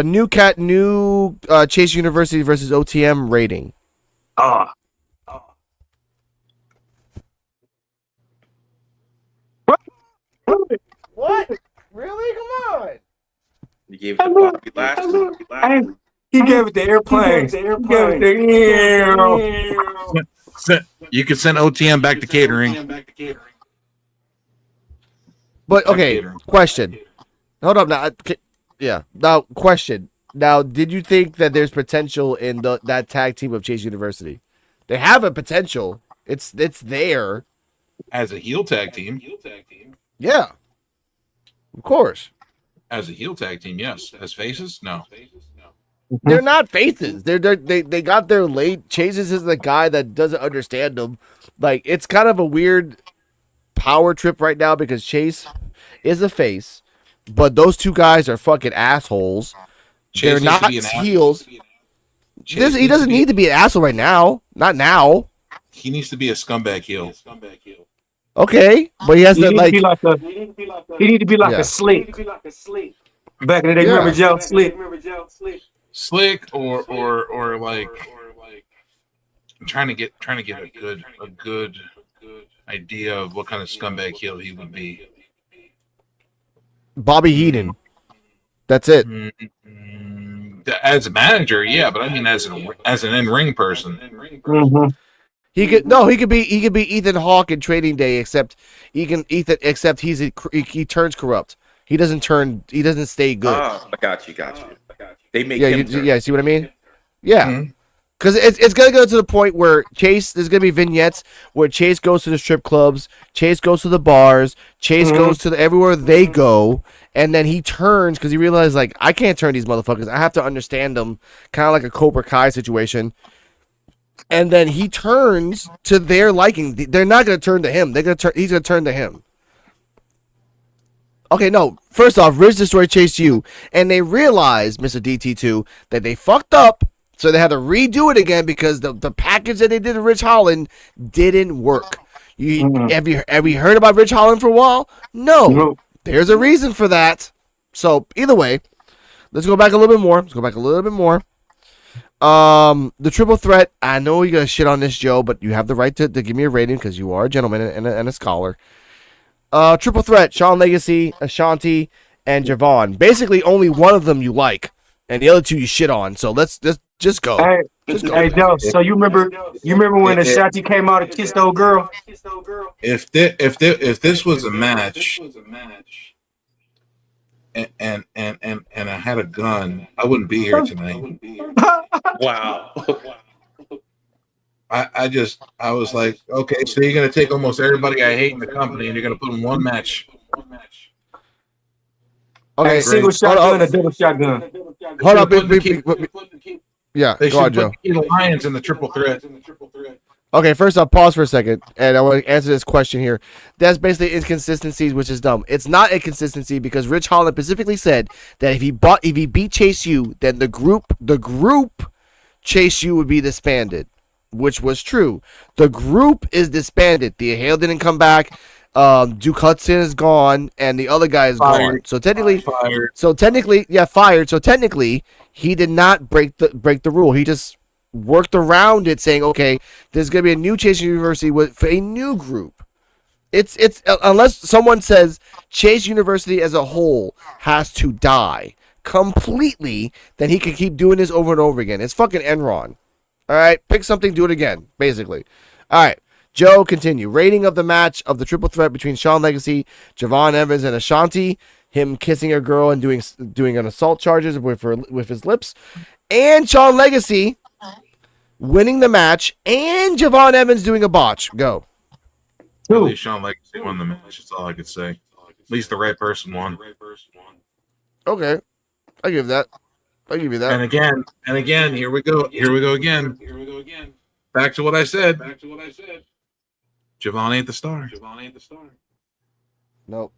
New Chase University versus OTM rating. What? Really? Come on. You gave it the Bobby last week. He gave it the airplane. You could send OTM back to catering. But okay, question. Hold up now. Yeah. Now, question. Now, did you think that there's potential in that tag team of Chase University? They have a potential. It's there. As a heel tag team. Yeah. Of course. As a heel tag team, yes. As faces, no. They're not faces. They got their late. Chase is the guy that doesn't understand them. Like, it's kind of a weird power trip right now because Chase is a face, but those two guys are fucking assholes. They're not heels. He doesn't need to be an asshole right now. Not now. He needs to be a scumbag heel. Okay, but he has to like. He need to be like a Slick. Back in the day, remember Joe Slick? Slick or like trying to get a good idea of what kind of scumbag heel he would be. Bobby Heenan. That's it. As a manager, yeah, but I mean as an in-ring person. Mm-hmm. He could be Ethan Hawke in Trading Day, except he turns corrupt. He doesn't stay good. Oh, I got you. They make see what I mean? Yeah. Because it's going to go to the point where there's going to be vignettes where Chase goes to the strip clubs, Chase goes to the bars, Chase goes to everywhere they go, and then he turns because he realizes, like, I can't turn these motherfuckers. I have to understand them, kind of like a Cobra Kai situation. and then he turns to their liking. They're not gonna turn to him. They're gonna turn. He's gonna turn to him. Okay, no. First off, Ridge Destroy chased you, and they realized, Mr. DT2, that they fucked up, so they had to redo it again because the package that they did to Rich Holland didn't work. Have you heard about Rich Holland for a while? No. There's a reason for that. So either way, let's go back a little bit more. The triple threat. I know you're gonna shit on this, Joe, but you have the right to give me a rating because you are a gentleman and a scholar. Triple threat: Shawn Legacy, Ashanti, and Javon. Basically, only one of them you like, and the other two you shit on. So let's just go. Hey, Joe. So you remember when Ashanti came out and kissed the old girl? If this was a match, and I had a gun, I wouldn't be here tonight. Wow. I was like, okay, so you're gonna take almost everybody I hate in the company, and you're gonna put them in one match. Okay, single shotgun, a double shotgun. Hold up, yeah, They go on, should Joe. put the Lions in the triple threat. Okay, first off, pause for a second, and I want to answer this question here. That's basically inconsistencies, which is dumb. It's not inconsistency because Rich Holland specifically said that if he beat Chase U, then the group Chase U would be disbanded, which was true. The group is disbanded. The Hale didn't come back. Duke Hudson is gone, and the other guy is gone. So technically, fired. Fired. So technically, he did not break the rule. He just worked around it, saying, okay, there's gonna be a new Chase University for a new group. It's unless someone says Chase University as a whole has to die completely, then he can keep doing this over and over again. It's fucking Enron. All right, pick something, do it again, basically. All right, Joe, continue. Rating of the match of the triple threat between Shawn Legacy, Javon Evans, and Ashanti. Him kissing a girl and doing an assault charges with his lips, and Shawn Legacy winning the match, and Javon Evans doing a botch. Go. At least Shawn Legacy won the match. That's all I could say. At least the right person won. Okay, I give that. I'll give you that. And again, here we go again. Back to what I said. Javon ain't the star. Nope.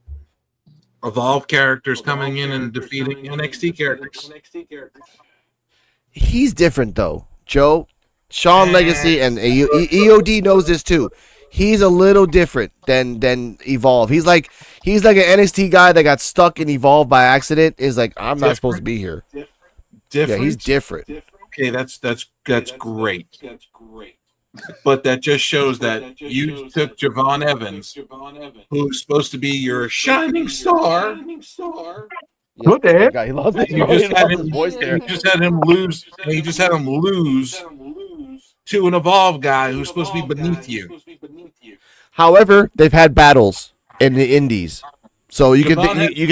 Evolve characters coming in and defeating NXT characters. He's different though, Joe. Shawn Legacy and EOD knows this too. He's a little different than Evolve. He's like an NXT guy that got stuck in Evolve by accident. Is like, I'm not supposed to be here. Different. Yeah, he's different. Okay, that's great. But that just shows that you took Javon Evans, who's supposed to be your shining star. What the heck? He loves it. You just had him lose. You just had him lose to an Evolve guy who's supposed to be beneath you. However, they've had battles in the Indies, so you can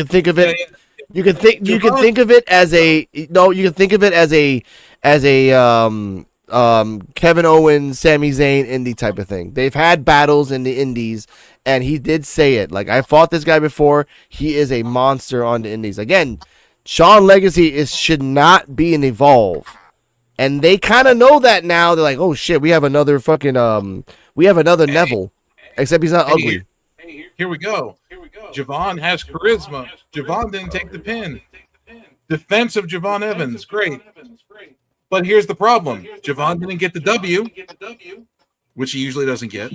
think of it. You can think of it as a Kevin Owens, Sami Zayn indie type of thing. They've had battles in the Indies, and he did say it. Like, I fought this guy before. He is a monster on the Indies. Again, Shawn Legacy should not be an Evolve, and they kind of know that now. They're like, oh shit, we have another fucking Neville, except he's not ugly. Here we go. Javon has charisma. Javon didn't take the pin. Defense of Javon Evans, great. But here's the problem. Javon didn't get the W, which he usually doesn't get.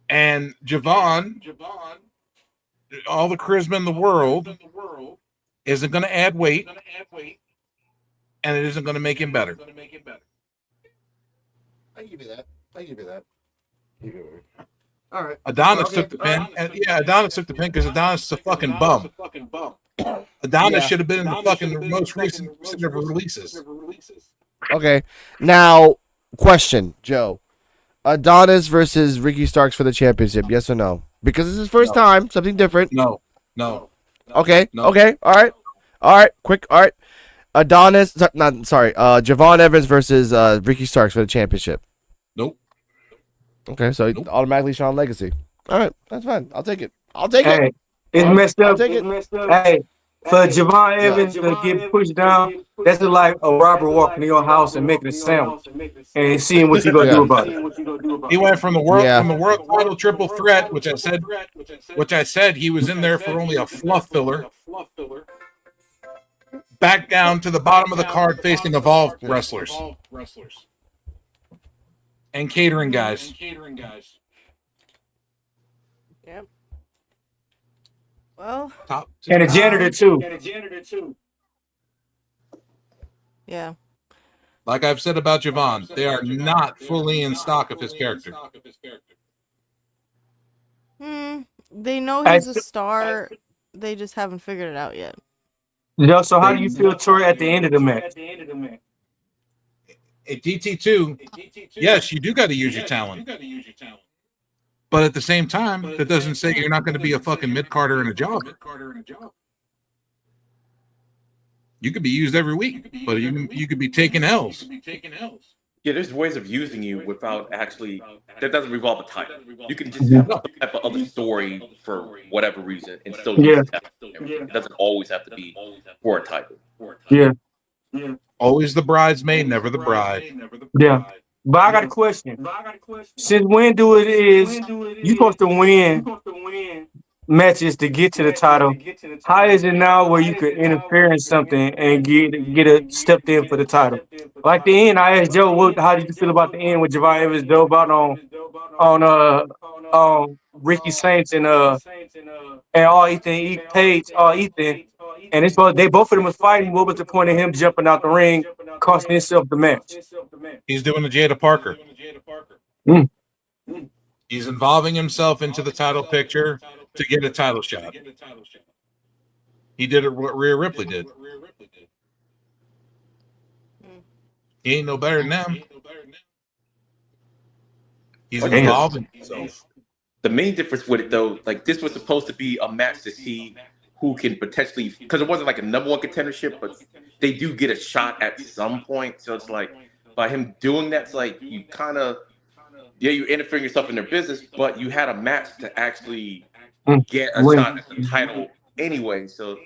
And Javon, all the charisma in the world, isn't going to add weight, and it isn't going to make him better. I give you that. All right. Adonis took the pin. Adonis took the pin because Adonis is a fucking bum. Adonis should have been in the fucking most recent releases. Okay. Now, question, Joe. Adonis versus Ricky Starks for the championship, yes or no? Because it's his first time, something different. No. Okay. No. Okay. All right. Quick. All right. Javon Evans versus Ricky Starks for the championship. Nope. Okay, so automatically Shawn Legacy. All right, that's fine. I'll take it. It's messed up. I'll take it. Hey, For Javon Evans to get pushed down, that's like a robber walking in your house and making a sandwich and seeing what you gonna do about it. He went from the world title triple threat, which I said he was in there for only a fluff filler, back down to the bottom of the card facing evolved wrestlers and catering guys. Yep. Well. And a janitor too. Yeah. Like I've said about Javon, they are not fully in stock of his character. They know he's a star. They just haven't figured it out yet. Yo, so how do you feel, Tori, at the end of the match? At DT2, yes, you do got to use your talent. But at the same time, that doesn't say you're not going to be a fucking mid-carder and a jobber. You could be used every week, but you could be taking L's. Yeah, there's ways of using you without actually that doesn't revolve a title. You can just have some type of other story for whatever reason and still use that. It doesn't always have to be for a title. Yeah. Always the bridesmaid, never the bride. Yeah. But I got a question. Since when do it is you supposed to win matches to get to the title? How is it now where you could interfere in something and get a stepped in for the title? Like the end, I asked Joe, how did you feel about the end with Javon Evans dove out on Ricky Saints and all Ethan Page, all Ethan, and it's they both of them was fighting. What was the point of him jumping out the ring, costing himself the match? He's doing the Jada Parker. He's involving himself into the title picture to get a title shot. He did it what Rhea Ripley did. He ain't no better than them. He's involving himself. The main difference with it, though, like this was supposed to be a match to see who can potentially, because it wasn't like a number one contendership, but they do get a shot at some point. So it's like by him doing that, it's like you kind of, you're interfering yourself in their business, but you had a match to actually get a shot at the title anyway. So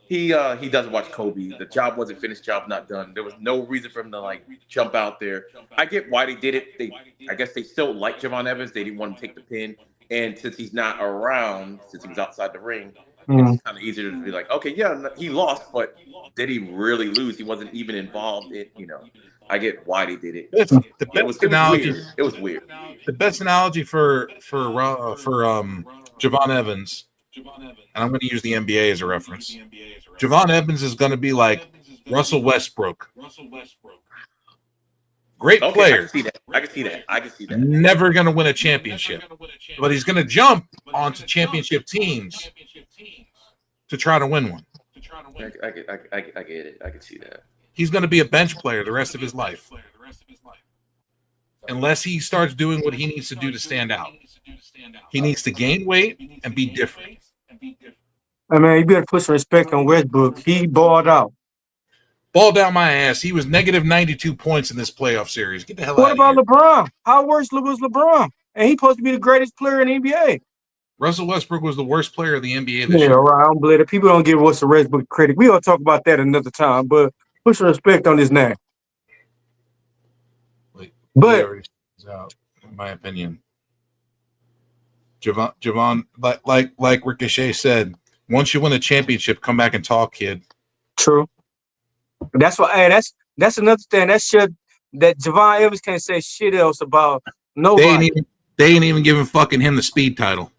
he doesn't watch Kobe. The job wasn't finished, job not done. There was no reason for him to like jump out there. I get why they did it. I guess they still like Javon Evans. They didn't want to take the pin. And since he's not around, since he was outside the ring, it's kind of easier to be like, okay, yeah, he lost, but did he really lose? He wasn't even involved in, I get why they did it. It was weird. The best analogy for Javon Evans, and I'm going to use the NBA as a reference. Javon Evans is going to be like Russell Westbrook. Great player. I can see that. Never going to win a championship, but he's going to jump onto championship teams to try to win one. I get it. I can see that. He's going to be a bench player the rest of his life, unless he starts doing what he needs to do to stand out. He needs to gain weight and be different. I mean, you better put some respect on Westbrook. He balled out. Ball down my ass. He was negative 92 points in this playoff series. Get the hell out of here. What about LeBron? How worse was LeBron? And he's supposed to be the greatest player in the NBA. Russell Westbrook was the worst player of the NBA this year. Yeah, right. I don't believe it. People don't give Russell Westbrook credit. We'll talk about that another time, but put some respect on his name. But in my opinion, Javon, like Ricochet said, once you win a championship, come back and talk, kid. True. That's why. Hey, that's another thing. That shit that Javon Evans can't say shit else about nobody. They ain't even giving fucking him the speed title.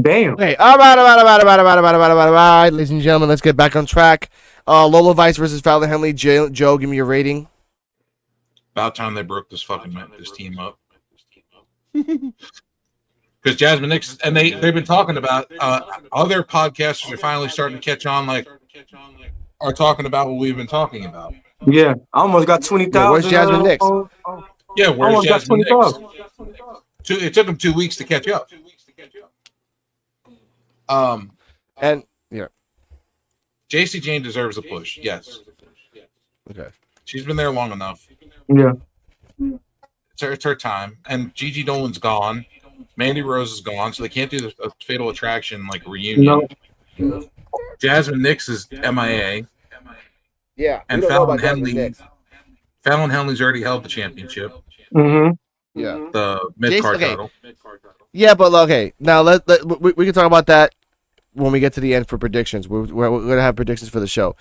Damn. Okay. All right. Ladies and gentlemen, let's get back on track. Lola Vice versus Fowler Henley. Joe, give me your rating. About time they broke this team up. Because Jasmine Nix, and they've been talking about other podcasters are finally starting to catch on, are talking about what we've been talking about. Yeah, I almost got 20,000. Yeah, where's Jasmine Nix? Yeah, where's Jasmine Nix? It took them 2 weeks to catch up. And yeah, JC Jane deserves a push. Yes. Okay. She's been there long enough. Yeah. It's her time. And Gigi Dolan's gone. Mandy Rose is gone, so they can't do a Fatal Attraction reunion. No. Jasmine Nix is MIA, Yeah, and we don't know about Jasmine Nix. Fallon Henley's already held the championship, Mm-hmm. Yeah, the mid card title. Yeah, but okay, now we can talk about that when we get to the end for predictions. We're gonna have predictions for the show.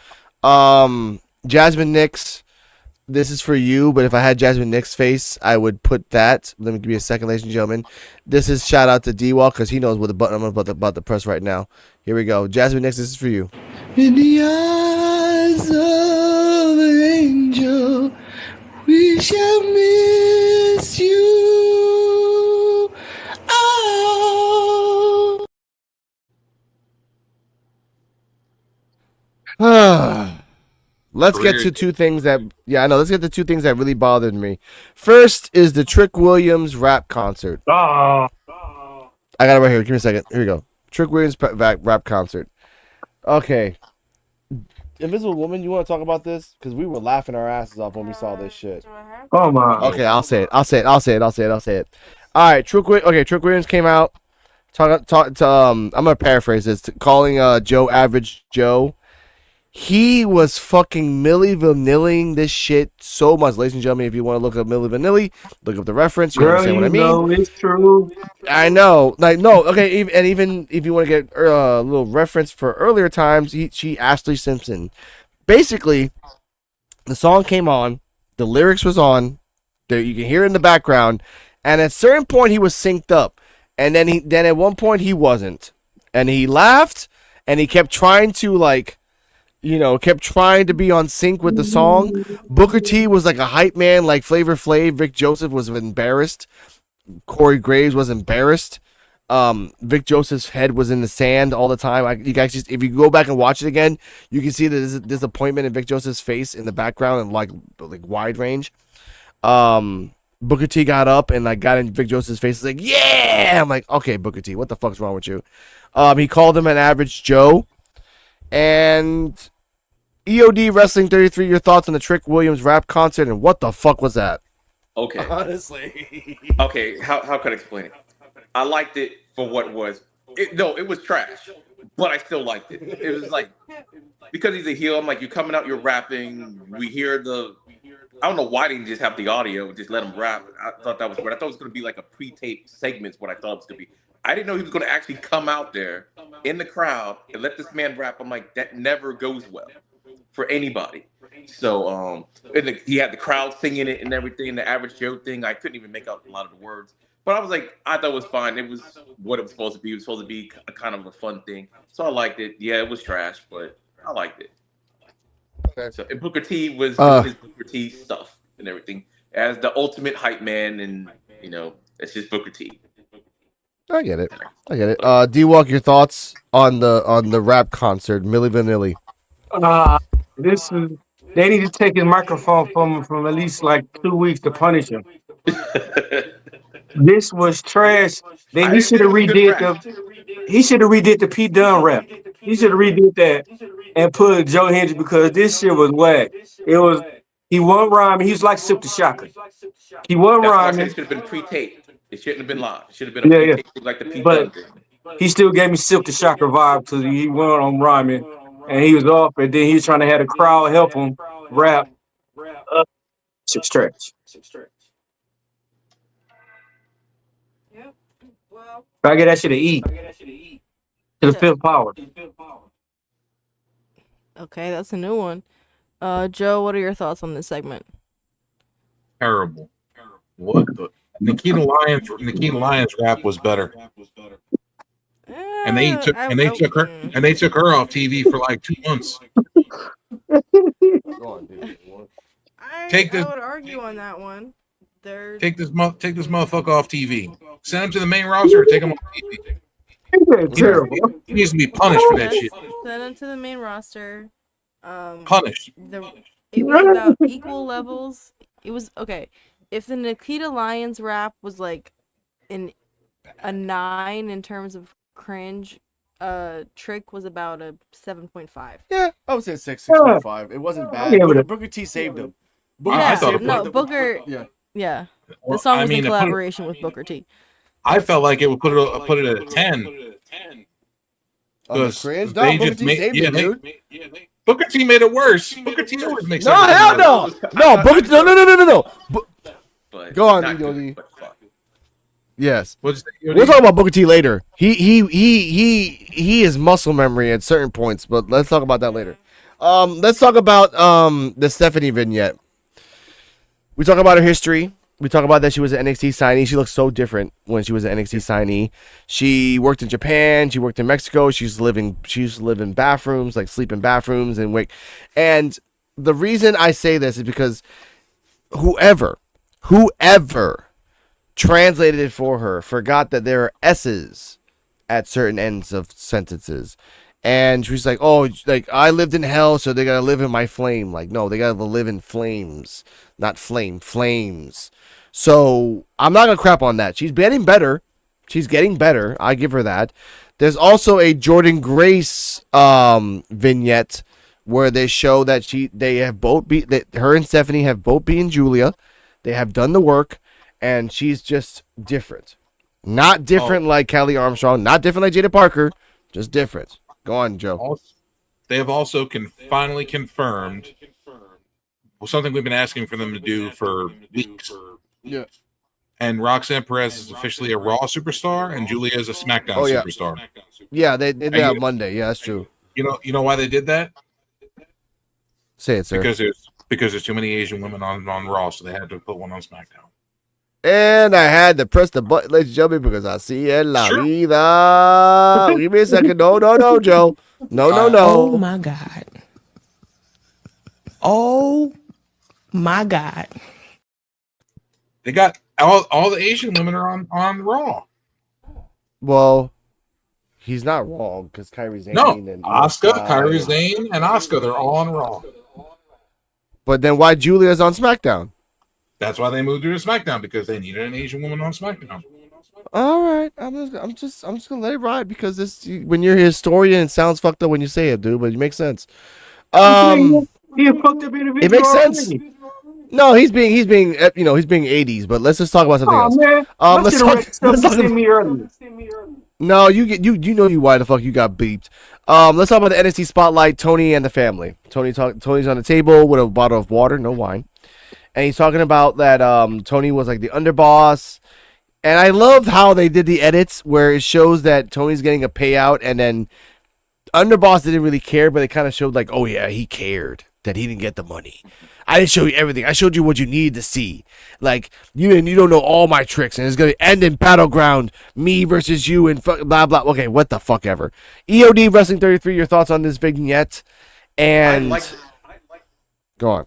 Jasmine Nix, this is for you. But if I had Jasmine Nix face, I would put that. Let me give you a second, ladies and gentlemen. This is shout out to D-Wall because he knows what the button I'm about to press right now. Here we go. Jasmine Nix, this is for you. In the eyes of an angel, we shall miss you. Oh. Let's get to two things that let's get to two things that really bothered me. First is the Trick Williams rap concert. Oh. I got it right here. Give me a second. Here we go. Trick Williams rap concert. Okay. Invisible Woman, you want to talk about this? Because we were laughing our asses off when we saw this shit. Oh my. Okay, I'll say it. All right, Trick Williams came out. I'm gonna paraphrase this. Calling Joe Average Joe. He was fucking Milli Vanilling this shit so much, ladies and gentlemen. If you want to look up Milli Vanilli, look up the reference. You understand what I mean? No, it's true. I know. Like, no, okay. Even if you want to get a little reference for earlier times, she Ashley Simpson. Basically, the song came on, the lyrics was on, you can hear it in the background, and at a certain point he was synced up, and then at one point he wasn't, and he laughed, and he kept trying to be on sync with the song. Booker T was like a hype man, like Flavor Flav. Vic Joseph was embarrassed. Corey Graves was embarrassed. Vic Joseph's head was in the sand all the time. You guys, if you go back and watch it again, you can see the disappointment in Vic Joseph's face in the background and like wide range. Booker T got up and like got in Vic Joseph's face. He's like, yeah. I'm like, okay, Booker T, what the fuck's wrong with you? He called him an average Joe. And EOD Wrestling 33, your thoughts on the Trick Williams rap concert and what the fuck was that? Okay. Honestly. Okay, how can I explain it? I liked it for what it was. It was trash, but I still liked it. It was like, because he's a heel, I'm like, you're coming out, you're rapping, we hear I don't know why they didn't just have the audio, just let him rap. I thought that was weird. I thought it was going to be like a pre-taped segment, what I thought it was going to be. I didn't know he was going to actually come out there in the crowd and let this man rap. I'm like, that never goes well for anybody. So he had the crowd singing it and everything, the average Joe thing. I couldn't even make out a lot of the words. But I was like, I thought it was fine. It was what it was supposed to be. It was supposed to be a kind of a fun thing. So I liked it. Yeah, it was trash, but I liked it. Okay. So and Booker T was his Booker T stuff and everything. As the ultimate hype man, and it's just Booker T. I get it. D-Walk, your thoughts on the rap concert, Milli Vanilli. They need to take his microphone from him from at least like 2 weeks to punish him. This was trash. He should have redid the P Dunn rap. He should have redid that and put Joe Hendricks, because this shit was whack. He wasn't rhyming. He was like Silk the Shocker. He wasn't rhyming. It should have been pre-taped. It shouldn't have been live. It should have been a pre-taped like the P Dunn thing. He still gave me Silk the Shocker vibe because he went on rhyming and he was off, and then he was trying to have the crowd help him rap. Shit's trash. I get that shit to eat. To the fifth power. Okay, that's a new one. Joe, what are your thoughts on this segment? Terrible. What the Nikita Lyons rap was better. And they took her off TV for like 2 months. I would argue on that one. Take this motherfucker off TV. Send him to the main roster or take him off TV. Terrible. He needs to be punished for that shit. Send him to the main roster. Punished. It was about equal levels. It was okay. If the Nikita Lyons rap was like a 9 in terms of cringe, Trick was about a 7.5. Yeah, I would say 6.5. It wasn't bad. Booker T saved him. Booker. Yeah. The song was in collaboration with Booker T. I felt like it would put it at a 10. Because cringe? No, they Booker just T made saved it, dude. Booker T made it worse. Booker T always makes No, everything hell worse. no. No, Booker T. No. But Go on, not EOD. good, but fuck. Yes. What's the, We'll talk about Booker T later. He is muscle memory at certain points, but let's talk about that later. Let's talk about the Stephanie vignette. We talk about her history. We talk about that she was an NXT signee. She looks so different when she was an NXT signee. She worked in Japan. She worked in Mexico. She used to live in bathrooms, like sleep in bathrooms and wake. And the reason I say this is because whoever translated it for her forgot that there are S's at certain ends of sentences. And she's like, oh, like, I lived in hell, so they gotta live in my flame. Like, no, they gotta live in flames, not flames. So I'm not gonna crap on that. She's getting better. I give her that. There's also a Jordan Grace vignette where they show that her and Stephanie have both beaten Julia. They have done the work, and she's just different. Not different like Kelly Armstrong, not different like Jada Parker, just different. Go on, Joe. They have also finally confirmed something we've been asking for them to do for weeks. Yeah. And Roxanne Perez is officially a Raw superstar, and Julia is a SmackDown superstar. Yeah, they did that Monday. Yeah, that's true. You know why they did that? Say it, sir. Because there's too many Asian women on Raw, so they had to put one on SmackDown. And I had to press the button, ladies and gentlemen, because I see it la vida. Give me a second. No, Joe. No. Oh my God. Oh my God. They got all the Asian women are on Raw. Well, he's not wrong because Kairi Sane and Asuka, Kairi Sane, and Asuka, they're all on Raw. But then why Julia's on SmackDown? That's why they moved her to SmackDown, because they needed an Asian woman on SmackDown. All right, I'm just gonna let it ride because when you're a historian, it sounds fucked up when you say it, dude, but it makes sense. It makes sense. No, he's being 80s, but let's just talk about something else. Man. Let's talk. No, you know why the fuck you got beeped. Let's talk about the NXT spotlight. Tony and the family. Tony's on the table with a bottle of water, no wine, and he's talking about that Tony was like the underboss. And I loved how they did the edits where it shows that Tony's getting a payout, and then underboss didn't really care, but it kind of showed like, oh yeah, he cared that he didn't get the money. I didn't show you everything. I showed you what you needed to see. Like, you don't know all my tricks, and it's going to end in Battleground, me versus you, and blah, blah. Okay, what the fuck ever. EOD Wrestling 33, your thoughts on this vignette? And go on.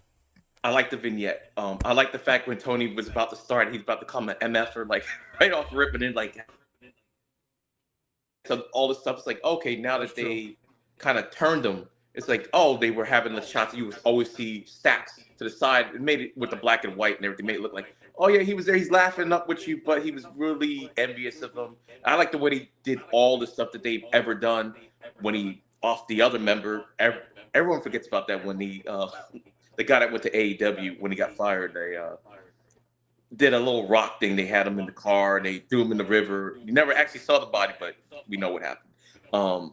I like the vignette. I like the fact when Tony was about to start, he's about to come an MF-er, like, right off rip, and then, like, so all this stuff is like, okay, now that they kind of turned them, it's like, oh, they were having the shots. You would always see stacks to the side. It made it with the black and white and everything. Made it look like, oh yeah, he was there. He's laughing up with you, but he was really envious of him. I like the way he did all the stuff that they've ever done when he off the other member. Everyone forgets about that when the guy that went to AEW when he got fired. They did a little rock thing. They had him in the car and they threw him in the river. You never actually saw the body, but we know what happened.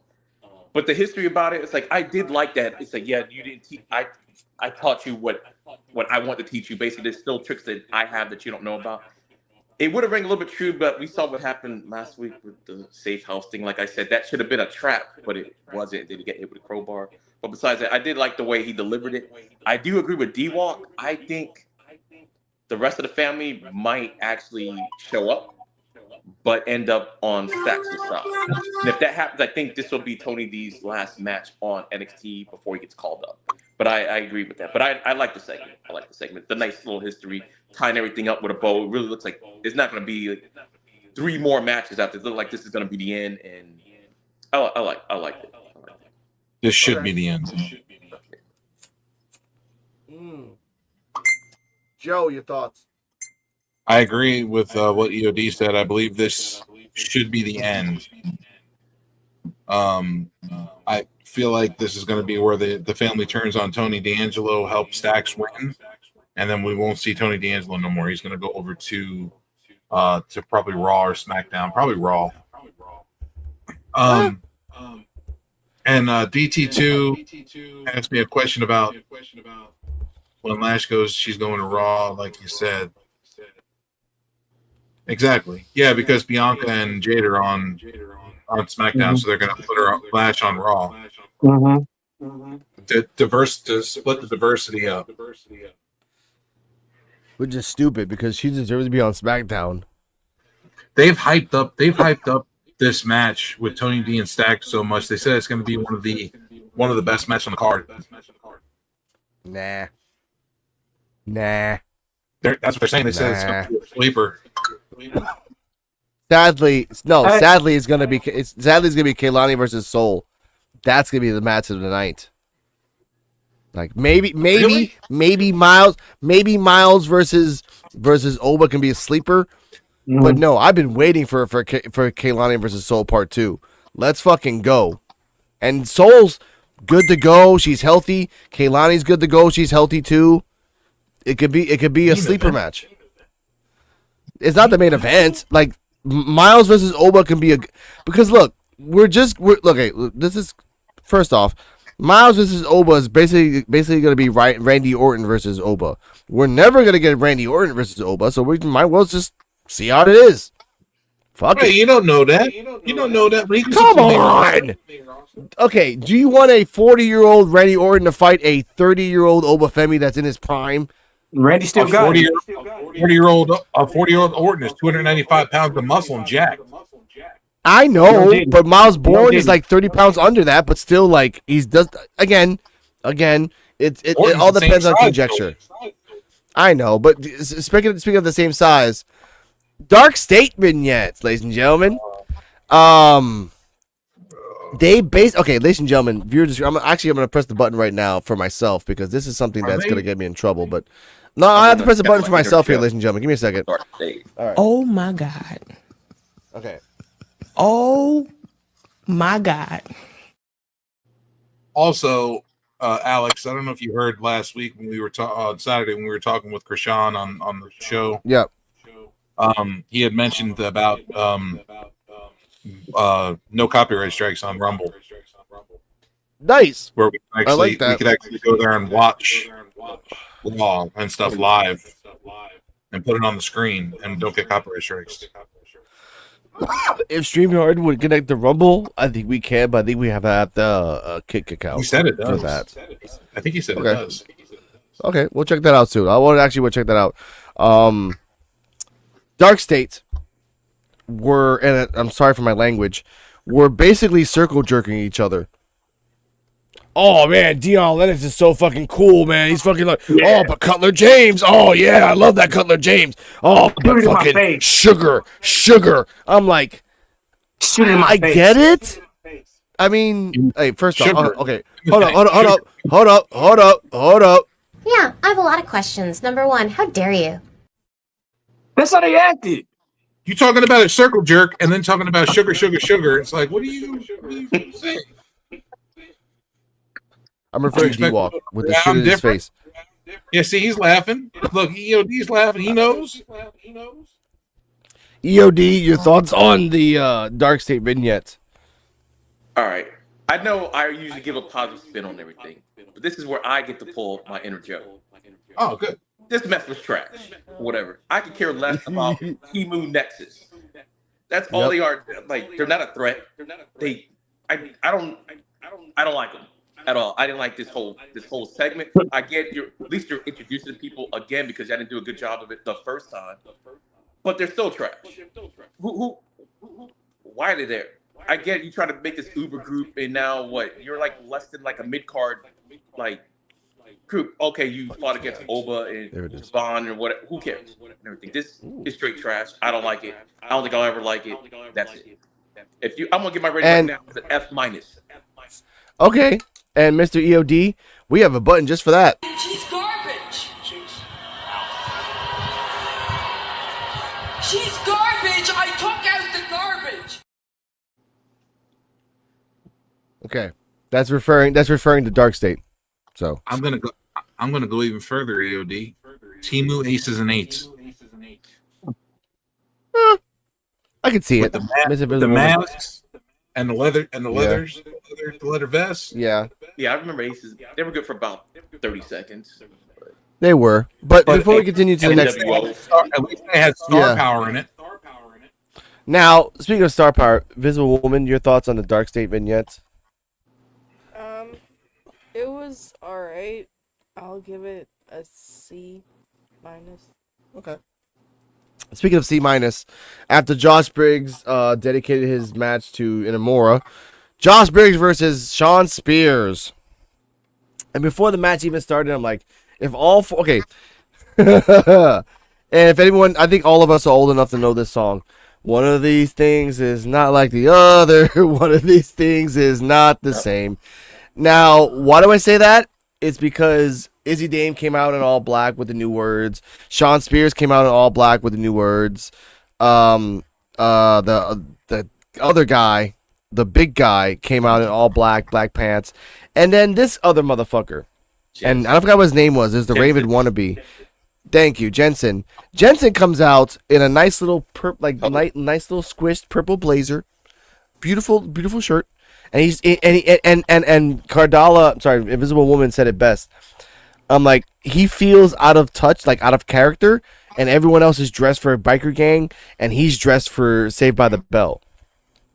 But the history about it, it's like, I did like that. It's like, yeah, you didn't teach. I taught you what I want to teach you. Basically, there's still tricks that I have that you don't know about. It would have rang a little bit true, but we saw what happened last week with the safe house thing. Like I said, that should have been a trap, but it wasn't. They didn't get hit with a crowbar. But besides that, I did like the way he delivered it. I do agree with D-Walk. I think the rest of the family might actually show up, but end up on Stacks' side. And if that happens, I think this will be Tony D's last match on NXT before he gets called up. But I agree with that. But I like the segment. I like the segment. The nice little history, tying everything up with a bow. It really looks like it's not going to be like 3 more matches after. It looks like this is going to be the end. And I like it. This should be the end. Joe, your thoughts? I agree with what EOD said. I believe this should be the end. I feel like this is going to be where the family turns on Tony D'Angelo, help Stacks win, and then we won't see Tony D'Angelo no more. He's going to go over to probably Raw or SmackDown, probably Raw. And DT2 asked me a question about when Lash goes, she's going to Raw, like you said. Exactly. Yeah, because Bianca and Jade are on SmackDown, so they're going to put her Lash on Raw. To split the diversity up. Which is stupid because she deserves to be on SmackDown. They've hyped up this match with Tony D and Stack so much. They said it's going to be one of the best matches on the card. Nah. That's what they're saying. They said it's going to be a sleeper. Sadly, it's gonna be Kaylani versus Soul. That's gonna be the match of the night. Like maybe Miles versus Oba can be a sleeper, but no, I've been waiting for Kaylani versus Soul Part 2. Let's fucking go. And Soul's good to go. She's healthy. Kaylani's good to go. She's healthy too. It could be a sleeper match. It's not the main event. Like Miles versus Oba can be because look, this is first off, Miles versus Oba is basically going to be Randy Orton versus Oba. We're never going to get Randy Orton versus Oba, so we might well just see how it is. Fuck it. You don't know that. You don't know that. Come on. Okay, do you want a 40-year-old Randy Orton to fight a 30-year-old Oba Femi that's in his prime? Randy still got it. 40-year-old Orton is 295 pounds of muscle and jacked. I know, but Miles Bourne is like 30 pounds under that, but still, like, again, it all depends on conjecture. I know, but speaking of the same size, Dark State vignettes, ladies and gentlemen. Ladies and gentlemen, viewers, I'm gonna press the button right now for myself because this is something that's gonna get me in trouble. But no, I have to press the button for myself here, ladies and gentlemen. Give me a second. All right. Oh my God. Okay. Oh my God. Also, Alex, I don't know if you heard last week when we were on Saturday when we were talking with Krishan on the show. Yep. He had mentioned about no copyright strikes on Rumble. Nice. Where we could actually go there and watch Raw and stuff live and put it on the screen and don't get copyright strikes. If StreamYard would connect the Rumble, I think we can, but I think we have to have the Kick account. He said it does. For that. I think he said it does. Okay, we'll check that out soon. We'll check that out. Dark State and I'm sorry for my language, we're basically circle jerking each other. Oh man, Deion Lennox is so fucking cool, man. He's fucking like, oh, but Cutler James. Oh yeah, I love that Cutler James. Oh, but fucking sugar. I'm like, I get it. I mean, hey, first off, okay, hold up. Yeah, I have a lot of questions. Number one, how dare you? That's how they acted. You talking about a circle jerk and then talking about sugar. It's like, what are you saying? I'm referring to D-Walk with the shit in his face. Yeah, see, he's laughing. Look, EOD's laughing. He knows. EOD, your thoughts on the Dark State vignette? All right. I know I usually give a positive spin on everything, but this is where I get to pull my inner Joe. Oh, good. This mess was trash. Whatever. I could care less about Temu Nexus. That's all they are. Like, they're not a threat. I don't like them at all. I didn't like this whole segment. I get at least you're introducing people again because I didn't do a good job of it the first time. But they're still trash. Why are they there? I get you trying to make this Uber group, and now what? You're like less than like a mid card like group. Okay, you fought against Oba and Javon and what? Who cares? And everything. This is straight trash. I don't like it. I don't think I'll ever like it. That's it. I'm gonna get my rating right now with an F-. Okay, and Mr. EOD, we have a button just for that. She's garbage. She's garbage. I took out the garbage. Okay, that's referring to Dark State. So I'm gonna go even further, EOD. Temu aces and eights. I can see it. The masks and the leather vest. Yeah. Yeah, I remember Aces. They were good for about 30 seconds. They were. But before we continue to the next... At least they had star power in it. Now, speaking of star power, Visible Woman, your thoughts on the Dark State vignette? It was alright. I'll give it a C minus. Okay. Speaking of C minus, after Josh Briggs dedicated his match to Inamura, Josh Briggs versus Shawn Spears. And before the match even started, I'm like, if all four... Okay. And if anyone... I think all of us are old enough to know this song. One of these things is not like the other. One of these things is not the same. Now, why do I say that? It's because Izzy Dame came out in all black with the new words. Shawn Spears came out in all black with the new words. The other guy, the big guy, came out in all black pants. And then this other motherfucker. Jensen. And I forgot what his name was. Is the Raven wannabe. Thank you, Jensen. Jensen comes out in a nice little nice little squished purple blazer. Beautiful shirt. And Cardala, sorry, Invisible Woman said it best. I'm like, he feels out of touch, like out of character, and everyone else is dressed for a biker gang, and he's dressed for Saved by the Bell.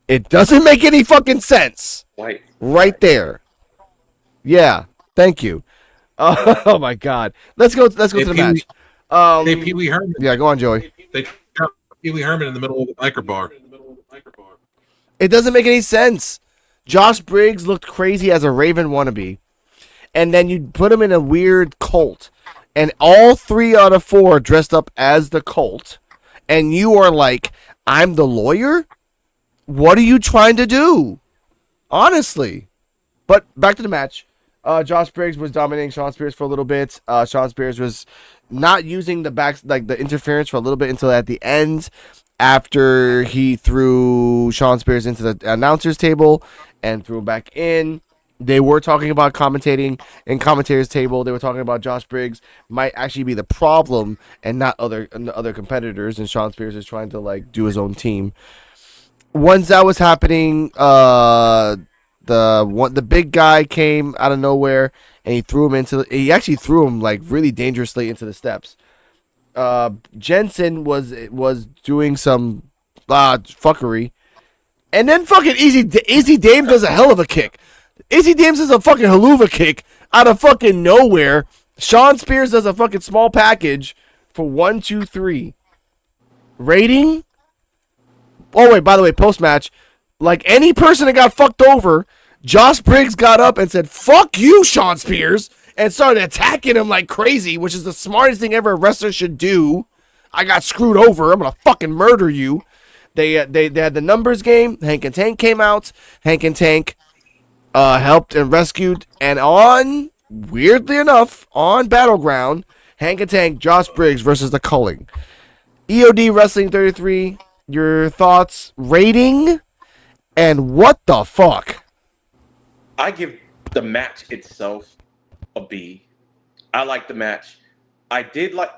It doesn't make any fucking sense. Right there. Yeah, thank you. Oh my God. Let's go to the match. Pee Wee Herman. Yeah, go on, Joey. They got Pee Wee Herman in the middle of the biker bar. It doesn't make any sense. Josh Briggs looked crazy as a Raven wannabe. And then you put him in a weird cult. And all 3 out of 4 dressed up as the cult. And you are like, I'm the lawyer? What are you trying to do? Honestly. But back to the match. Josh Briggs was dominating Shawn Spears for a little bit. Shawn Spears was not using the interference for a little bit until at the end, after he threw Shawn Spears into the announcer's table and threw him back in. They were talking about commentating in commentator's table. They were talking about Josh Briggs might actually be the problem and not other competitors. And Shawn Spears is trying to do his own team. Once that was happening, the big guy came out of nowhere and he actually threw him really dangerously into the steps. Jensen was doing some fuckery, and then fucking Izzy Dame does a hell of a kick. Izzy Dame does a fucking haluva kick out of fucking nowhere. Shawn Spears does a fucking small package for 1, 2, 3. Rating? Oh wait, by the way, post match, like any person that got fucked over, Josh Briggs got up and said, "Fuck you, Shawn Spears," and started attacking him like crazy, which is the smartest thing ever a wrestler should do. I got screwed over. I'm gonna fucking murder you. They had the numbers game. Hank and Tank came out. Hank and Tank helped and rescued. And weirdly enough, on Battleground, Hank and Tank, Josh Briggs versus the Culling. EOD Wrestling 33. Your thoughts, rating, and what the fuck? I give the match itself a B. I like the match. I did like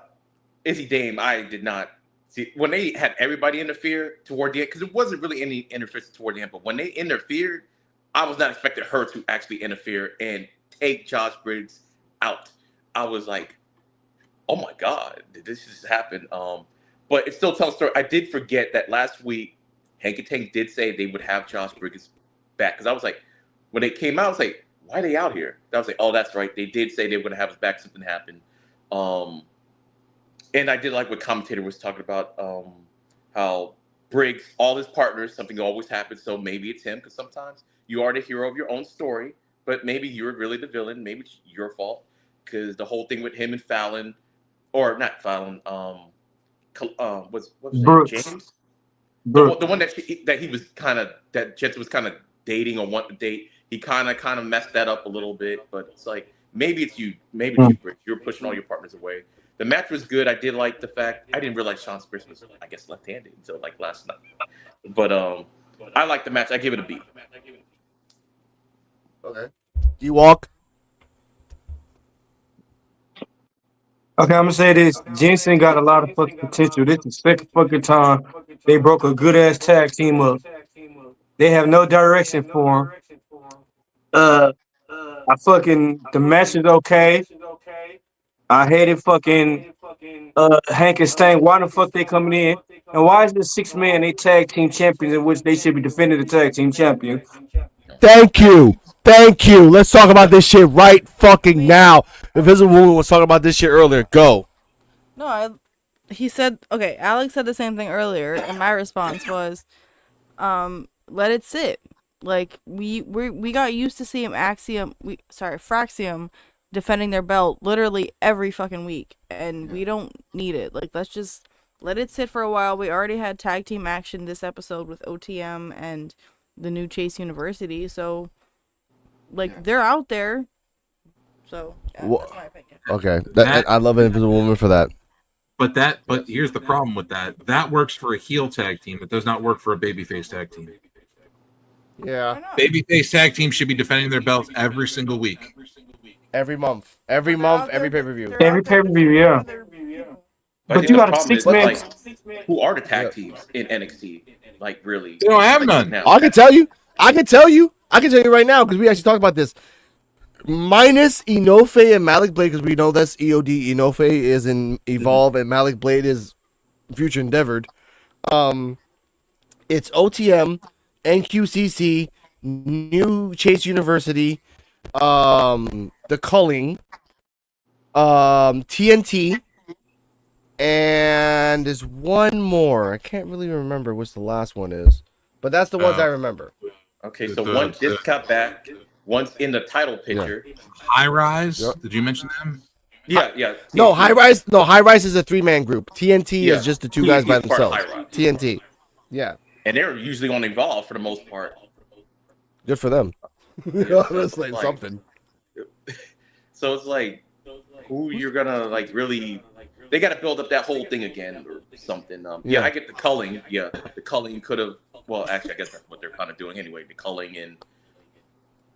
Izzy Dame. I did not see when they had everybody interfere toward the end, because it wasn't really any interference toward the end. But when they interfered, I was not expecting her to actually interfere and take Josh Briggs out. I was like, oh my God, did this just happen? But it still tells a story. I did forget that last week, Hank and Tank did say they would have Josh Briggs back. Because I was like, when they came out, I was like, why are they out here? I was like, oh, that's right. They did say they were going to have us back. Something happened. And I did like what commentator was talking about, how Briggs, all his partners, something always happens. So maybe it's him, because sometimes you are the hero of your own story, but maybe you're really the villain. Maybe it's your fault, because the whole thing with him and Fallon, or not Fallon, what's his name? James? The one that he was kind of, that Jensen was kind of dating or wanting to date. He kind of messed that up a little bit, but it's like, maybe it's you, Briggs. You're pushing all your partners away. The match was good. I did like the fact, I didn't realize Shawn Spears was, I guess, left-handed until like last night. But I like the match. I give it a B. Okay. You walk. Okay, I'm gonna say this. Jensen got a lot of fucking potential. This is the second fucking time they broke a good ass tag team up. They have no direction for him. The match is okay. I hated fucking Hank and Sting. Why the fuck they coming in? And why is this 6 man they tag team champions in which they should be defending the tag team champion? Thank you. Thank you. Let's talk about this shit right fucking now. Invisible Woman was talking about this shit earlier. Go. No, he said, okay, Alex said the same thing earlier, and my response was, let it sit. Like, we got used to seeing Fraxium defending their belt literally every fucking week, and we don't need it. Like, let's just let it sit for a while. We already had tag team action this episode with OTM and the new Chase University, so, like, they're out there. So, yeah, that's my opinion. Okay, I love Invisible Woman for that. But here's the problem with that. That works for a heel tag team. It does not work for a babyface tag team. Yeah. Babyface tag team should be defending their belts every single week. Every month, every pay-per-view. Every pay-per-view, yeah. But you got a 6 man. Like, who are the tag teams in NXT? Like, really? They don't have none. Now. I can tell you right now because we actually talked about this. Minus Inoue and Malik Blade, because we know that's EOD. Inoue is in Evolve and Malik Blade is Future Endeavored. It's OTM, NQCC, New Chase University, the Culling, TNT, and there's one more. I can't really remember what the last one is, but that's the ones I remember. Okay, so one just cut back. One's in the title picture. Yeah. High Rise. Yep. Did you mention them? Yeah. No, High Rise. No, High Rise is a 3-man group. TNT is just the 2 guys by themselves. TNT. Yeah. And they're usually on Evolve for the most part. Good for them. Honestly, like, something. So it's like, who you're gonna like really? They got to build up that whole thing again or something. Yeah, I get the culling. Yeah, the culling could have. Well, actually, I guess that's what they're kind of doing anyway. The culling and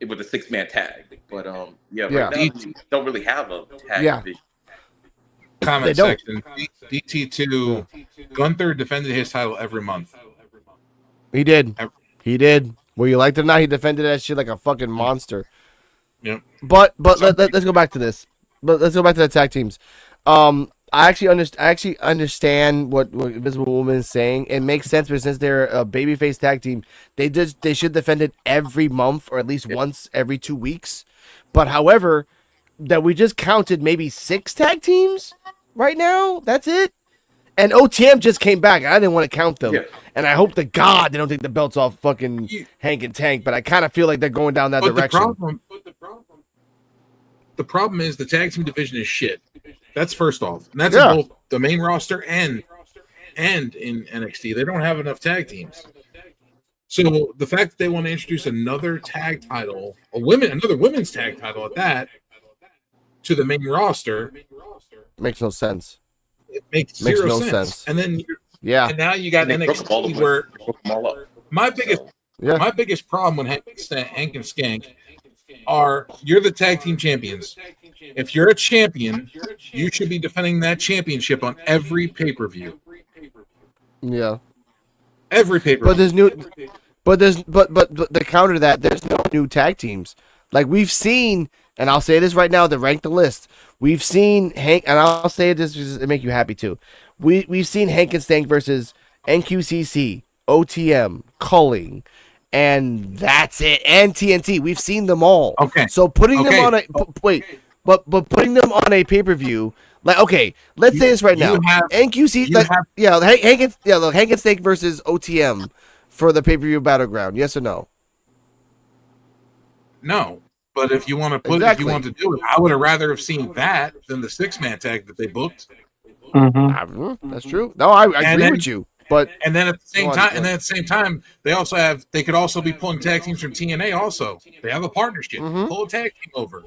with a 6-man tag, but right now we don't really have a tag division. Comment section. DT2. Gunther defended his title every month. He did. He did. Whether you liked it or not, he defended that shit like a fucking monster. Yep. But let's go back to this. But let's go back to the tag teams. I actually understand what Invisible Woman is saying. It makes sense, but since they're a babyface tag team, they should defend it every month or at least once every 2 weeks. But however, that we just counted maybe 6 tag teams right now. That's it. And OTM just came back. I didn't want to count them. Yeah. And I hope to God they don't take the belts off fucking Hank and Tank. But I kind of feel like they're going down that direction. The problem is the tag team division is shit. That's first off. And that's in both the main roster and in NXT. They don't have enough tag teams. So the fact that they want to introduce another tag title, another women's tag title at that, to the main roster makes no sense. It makes zero sense. And then and now you got NXT where my biggest problem when Hank and Skank are you're the tag team champions. If you're a champion, you should be defending that championship on every pay-per-view. Yeah. Every pay-per-view. But the counter to that, there's no new tag teams. Like we've seen, and I'll say this right now to rank the list. We've seen Hank, and I'll say this to make you happy too. We've seen Hank and Stank versus NQCC, OTM, Culling, and that's it. And TNT. We've seen them all. Okay. So putting them on but putting them on a pay-per-view, like let's say this right now. NQC, Hank and Stank versus OTM for the pay-per-view battleground. Yes or no? No. But if you want to if you want to do it, I would have rather have seen that than the 6-man tag that they booked. Mm-hmm. That's true. No, I agree with you. But and then at the same time, they could also be pulling tag teams from TNA. Also, they have a partnership. Mm-hmm. Pull a tag team over.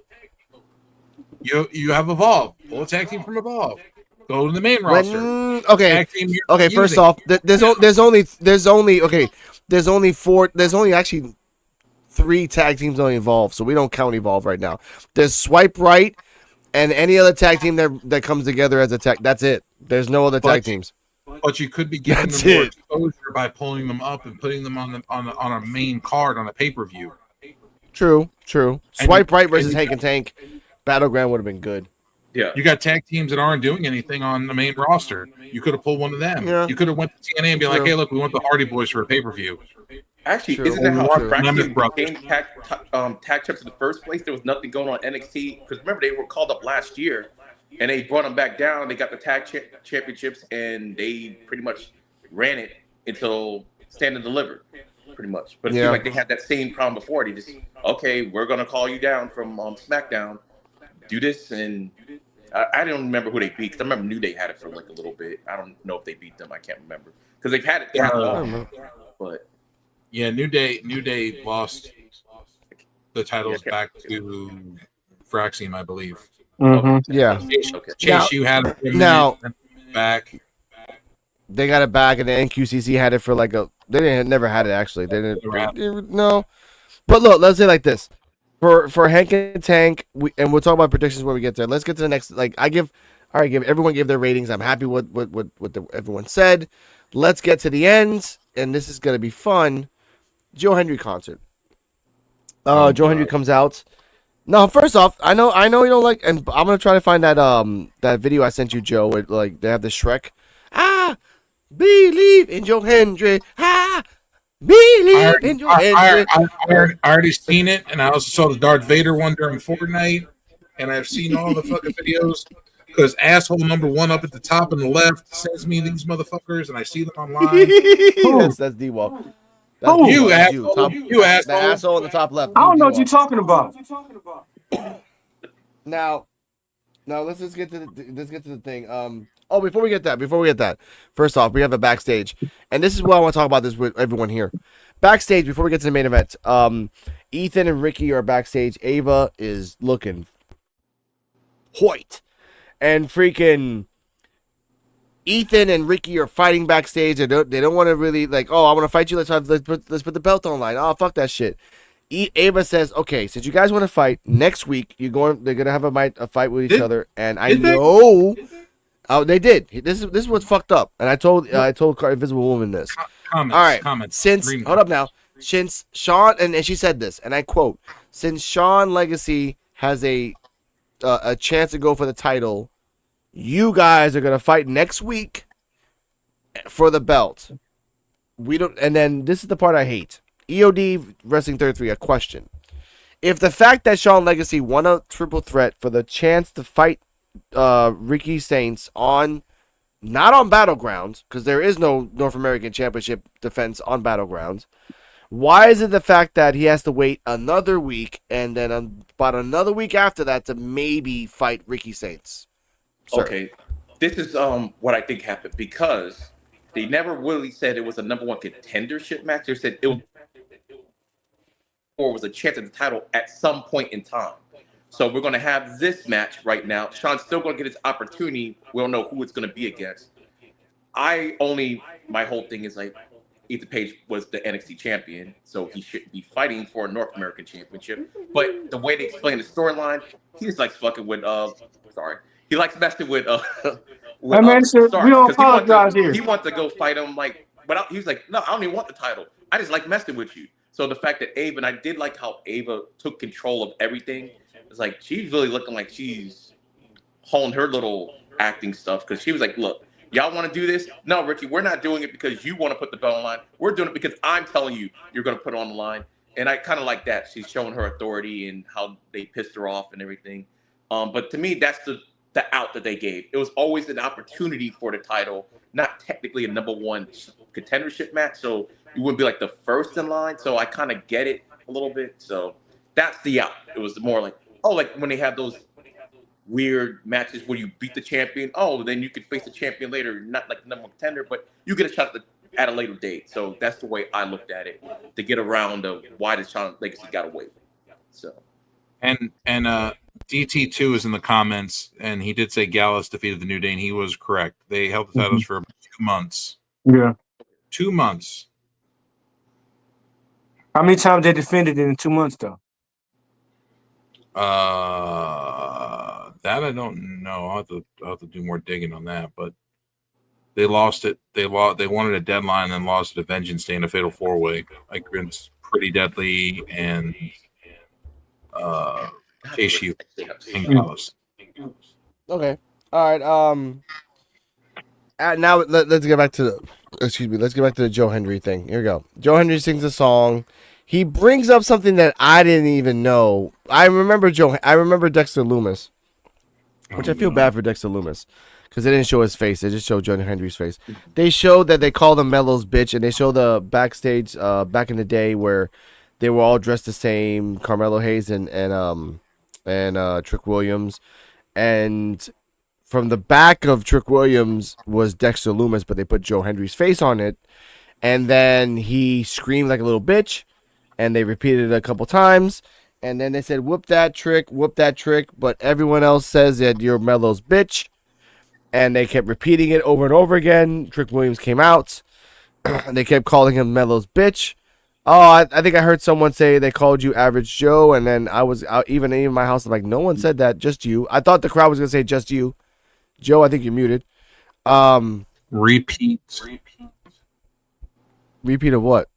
You have Evolve. Pull a tag team from Evolve. Go to the main roster. Okay. First off, there's only actually 3 tag teams on Evolve, so we don't count Evolve right now. There's Swipe Right and any other tag team that comes together as a tag. That's it. There's no other tag teams. but you could be giving That's them more it. exposure by pulling them up and putting them on a main card on a pay-per-view. True. And Swipe you- right and versus you Hank and Tank. Battleground would have been good. Yeah. You got tag teams that aren't doing anything on the main roster. You could have pulled one of them. Yeah. You could have went to TNA and be like, True. "Hey, look, we want the Hardy Boys for a pay-per-view." Actually, True. isn't that how True. Fraction Mammoth Brothers. became tag champs in the first place? There was nothing going on NXT because remember they were called up last year, and they brought them back down. They got the tag championships, and they pretty much ran it until Stand and Deliver, pretty much. But it seemed like they had that same problem before. They just okay, we're gonna call you down from SmackDown, do this, and I don't remember who they beat. Cause I remember New Day had it for like a little bit. I don't know if they beat them. I can't remember because they've had it that long, but. Yeah, New Day lost the titles back to Fraxium, I believe. Yeah. Chase, you had it for a minute, Now back. they got it back, and the NQCC had it for like never had it actually. They didn't. No. But look, let's say like this. For Hank and Tank, and we'll talk about predictions when we get there. Let's get to the next. Like everyone gave their ratings. I'm happy with what everyone said. Let's get to the end, and this is gonna be fun. Joe Hendry concert. Joe Hendry comes out. No, first off, I know you don't like, and I'm gonna try to find that video I sent you, Joe. With like they have the Shrek. Believe in Joe Hendry. Believe in Joe Hendry. I already seen it, and I also saw the Darth Vader one during Fortnite, and I've seen all the fucking videos. Because asshole number one up at the top on the left sends me these motherfuckers, and I see them online. That's D-Wall. You asshole. You asshole. The asshole on the top left. I don't know what you're talking about. Now let's just get to the thing. Before we get that, first off, we have a backstage, and this is what I want to talk about this with everyone here. Backstage, before we get to the main event, Ethan and Ricky are backstage. Ava is looking white, and freaking Ethan and Ricky are fighting backstage. They don't want to really like. Oh, I want to fight you. Let's put the belt online. Oh, fuck that shit. Ava says, okay, since you guys want to fight next week, they're gonna have a fight with each other, and I know. Oh, they did. This is what's fucked up, and I told Invisible Woman this. Comments, all right, comments. Hold up now. Since Sean and she said this, and I quote: since Sean Legacy has a chance to go for the title, you guys are gonna fight next week for the belt. We don't. And then this is the part I hate. EOD Wrestling 33, a question. If the fact that Sean Legacy won a triple threat for the chance to fight Ricky Saints not on Battlegrounds, because there is no North American Championship defense on Battlegrounds, why is it the fact that he has to wait another week and then about another week after that to maybe fight Ricky Saints? Sir. Okay, this is what I think happened because they never really said it was a number one contendership match. They said it was a chance at the title at some point in time. So we're going to have this match right now. Sean's still going to get his opportunity. We don't know who it's going to be against. My whole thing is like, Ethan Page was the NXT champion, so he shouldn't be fighting for a North American championship. But the way they explain the storyline, he just likes fucking with, he likes messing with we don't apologize here. He wants to go fight him, but he was like, no, I don't even want the title. I just like messing with you. So the fact that Ava, and I did like how Ava took control of everything. It's like she's really looking like she's honing her little acting stuff because she was like, look, y'all want to do this? No, Ricky, we're not doing it because you want to put the belt on the line. We're doing it because I'm telling you you're going to put it on the line. And I kind of like that. She's showing her authority and how they pissed her off and everything. But to me, that's the out that they gave. It was always an opportunity for the title, not technically a number one contendership match. So you wouldn't be like the first in line. So I kind of get it a little bit. So that's the out. It was more like, like when they have those weird matches where you beat the champion. Then you could face the champion later, not like the number one contender, but you get a shot at a later date. So that's the way I looked at it to get around why does Sean Legacy got to wait. So and DT2 is in the comments, and he did say Gallus defeated the New Day, and he was correct. They held the titles for 2 months. Yeah, 2 months. How many times they defended it in 2 months though? That I don't know. I'll have to do more digging on that. But They lost it. They wanted a deadline and then lost it to Vengeance Day in a Fatal 4-Way against Pretty Deadly and Casey and Gauss. Okay. All right. Now let's get back to the. Excuse me. Let's get back to the Joe Hendry thing. Here we go. Joe Hendry sings a song. He brings up something that I didn't even know. I remember Dexter Loomis, which I feel bad for Dexter Loomis because they didn't show his face. They just showed Joe Hendry's face. They showed that they called him Mello's bitch, and they showed the backstage back in the day where they were all dressed the same. Carmelo Hayes and Trick Williams, and from the back of Trick Williams was Dexter Loomis, but they put Joe Hendry's face on it, and then he screamed like a little bitch, and they repeated it a couple times, and then they said, whoop that trick, but everyone else says that you're Melo's bitch, and they kept repeating it over and over again. Trick Williams came out, and they kept calling him Melo's bitch. Oh, I think I heard someone say they called you Average Joe, and then I was out, even in my house, I'm like, no one said that, just you. I thought the crowd was going to say just you. Joe, I think you're muted. Repeat of what?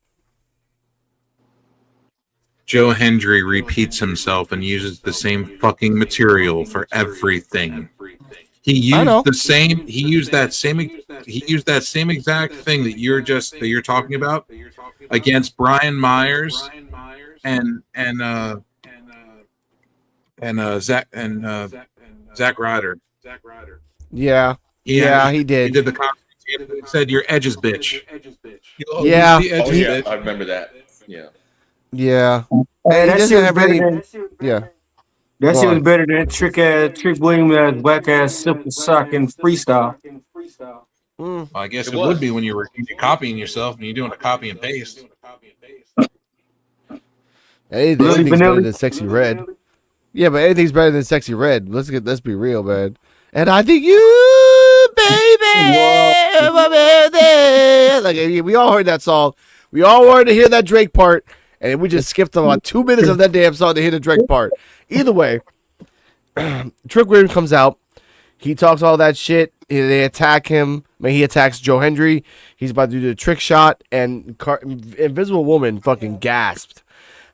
Joe Hendry repeats himself and uses the same fucking material for everything. He used that same exact thing that you're talking about against Brian Myers and Zack Ryder. Yeah, he did. He did the concert. He said, "Your edges, bitch." Yeah. I remember that. Yeah. Yeah. Hey, that shit was better than. Yeah. That shit was better than Trick Williams' whack ass simple sock and freestyle. Well, I guess it would be when you're copying yourself and you're doing a copy and paste. Anything's better than Sexy Red. Yeah, but anything's better than Sexy Red. Let's be real, man. And I think you, baby, like we all heard that song. We all wanted to hear that Drake part, and we just skipped about 2 minutes of that damn song to hear the Drake part. Either way, Trick Williams comes out. He talks all that shit. They attack him. He attacks Joe Hendry. He's about to do the trick shot, and Invisible Woman fucking gasped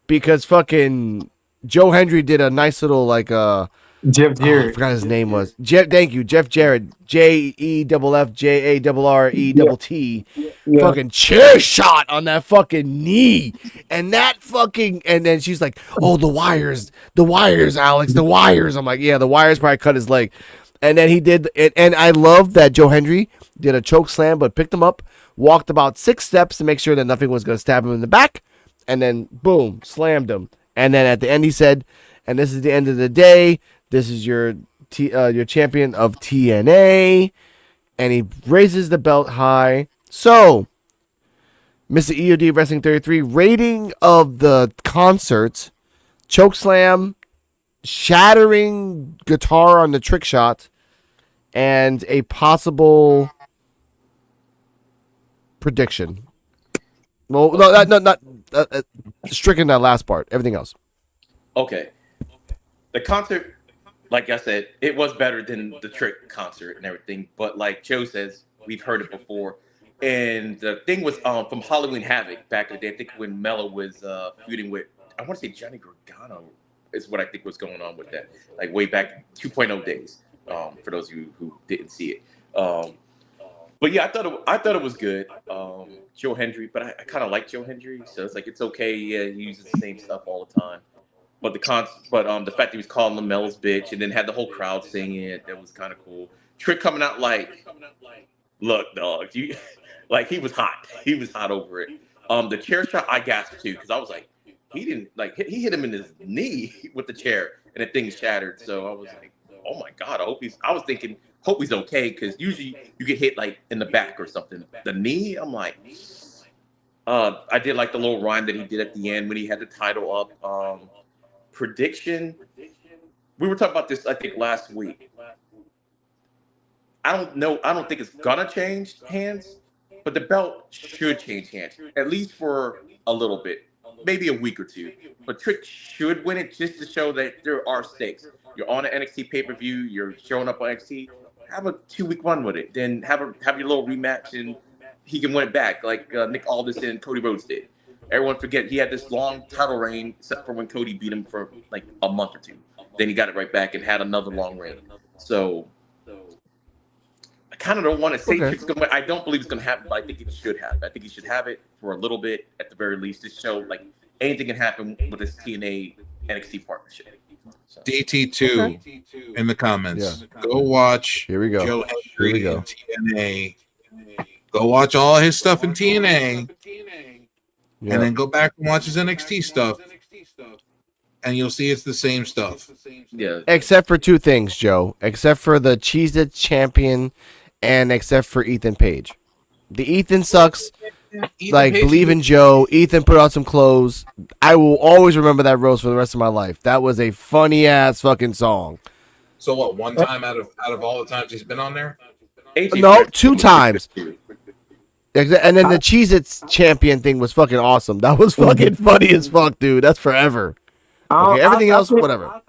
because fucking Joe Hendry did a nice little Jeff Jarrett. I forgot his name was. Thank you, Jeff Jarrett. JEFFJARRETT. Yeah. Fucking chair shot on that fucking knee. And then she's like, oh, the wires, Alex, the wires. I'm like, yeah, the wires probably cut his leg. And then he did, and I love that Joe Hendry did a choke slam, but picked him up, walked about 6 steps to make sure that nothing was going to stab him in the back, and then boom, slammed him. And then at the end he said, and this is the end of the day. This is your champion of TNA, and he raises the belt high. So, Mr. EOD Wrestling 33 rating of the concert: chokeslam, shattering guitar on the trick shot, and a possible prediction. Well, no, not stricken that last part. Everything else. Okay. The concert, like I said, it was better than the Trick concert and everything. But like Joe says, we've heard it before. And the thing was from Halloween Havoc back in the day. I think when Mello was feuding with, I want to say Johnny Gargano is what I think was going on with that. Like way back 2.0 days. For those of you who didn't see it. But yeah, I thought it was good. Joe Hendry, but I kind of like Joe Hendry, so it's like it's okay. Yeah, he uses the same stuff all the time. But the fact that he was calling them Mel's bitch, and then had the whole crowd singing it, that was kind of cool. Trick coming out like, look, dog, you like he was hot. He was hot over it. The chair shot, I gasped too because I was like, he didn't like he hit him in his knee with the chair, and the thing shattered. So I was like, oh my god, I was thinking. Hope he's okay, because usually you get hit like in the back or something. The knee, I'm like, I did like the little rhyme that he did at the end when he had the title up. Prediction, we were talking about this, I think, last week. I don't know. I don't think it's gonna change hands, but the belt should change hands, at least for a little bit, maybe a week or two. But Trick should win it just to show that there are stakes. You're on an NXT pay-per-view. You're showing up on NXT. have a 2-week run with it. Then have your little rematch, and he can win it back like Nick Aldis and Cody Rhodes did. Everyone forget he had this long title reign, except for when Cody beat him for like a month or two. Then he got it right back and had another long reign. So I kind of don't want to say Trick's going to win. I don't believe it's going to happen, but I think it should happen. I think he should have it for a little bit at the very least to show like anything can happen with this TNA NXT partnership. So. DT2 in the comments. Yeah. Go watch. Here we go. Joe Hendry in TNA. Go watch all his stuff in TNA. Yeah. And then go back and watch his NXT stuff. And you'll see it's the same stuff. Yeah. Except for two things, Joe. Except for the Cheez-It champion and except for Ethan Page. The Ethan sucks. Like, believe in Joe. Ethan put out some clothes. I will always remember that roast for the rest of my life. That was a funny ass fucking song. So what? One time out of all the times he's been on there? No, 2 times. And then the Cheez-It champion thing was fucking awesome. That was fucking funny as fuck, dude. That's forever. Okay, everything else, whatever.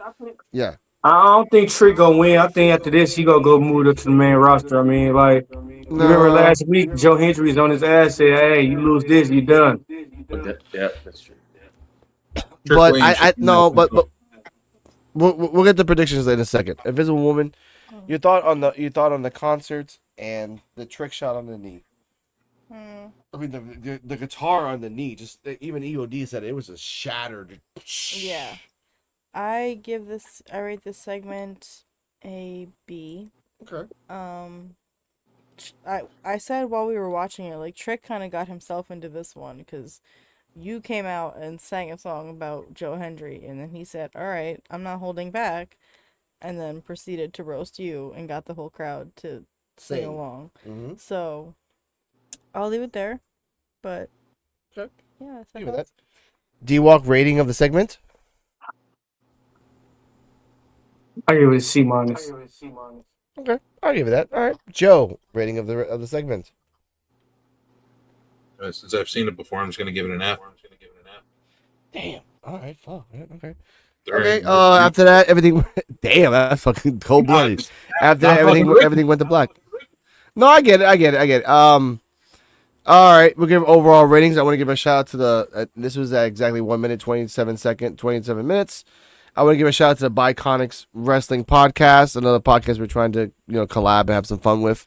Yeah. I don't think Trick gonna win. I think after this, he gonna go move up to the main roster. I mean, like, remember last week, Joe Hendry's on his ass said, "Hey, you lose this, you done." Yeah, that's true. But but we'll get the predictions in a second. Invisible Woman, you thought on the concerts and the trick shot on the knee. I mean the guitar on the knee, just even EOD said it was just shattered. Yeah. I rate this segment a B. Okay. I said while we were watching it, like, Trick kind of got himself into this one because you came out and sang a song about Joe Hendry, and then he said, "All right, I'm not holding back," and then proceeded to roast you and got the whole crowd to sing along. Mm-hmm. So I'll leave it there, but okay. Yeah, give it that. D-Walk rating of the segment. I give it a C-. Okay, I'll give it that. All right, Joe, rating of the segment. Since I've seen it before, I'm just gonna give it an F. Damn. All right. Fuck. Okay. Okay. After that, everything. Damn, that's fucking cold blooded. After that, everything went to black. No, I get it. All right, we'll give overall ratings. I want to give a shout out to the. This was at exactly 1 minute 27 minutes. I want to give a shout out to the Biconics Wrestling Podcast, another podcast we're trying to collab and have some fun with.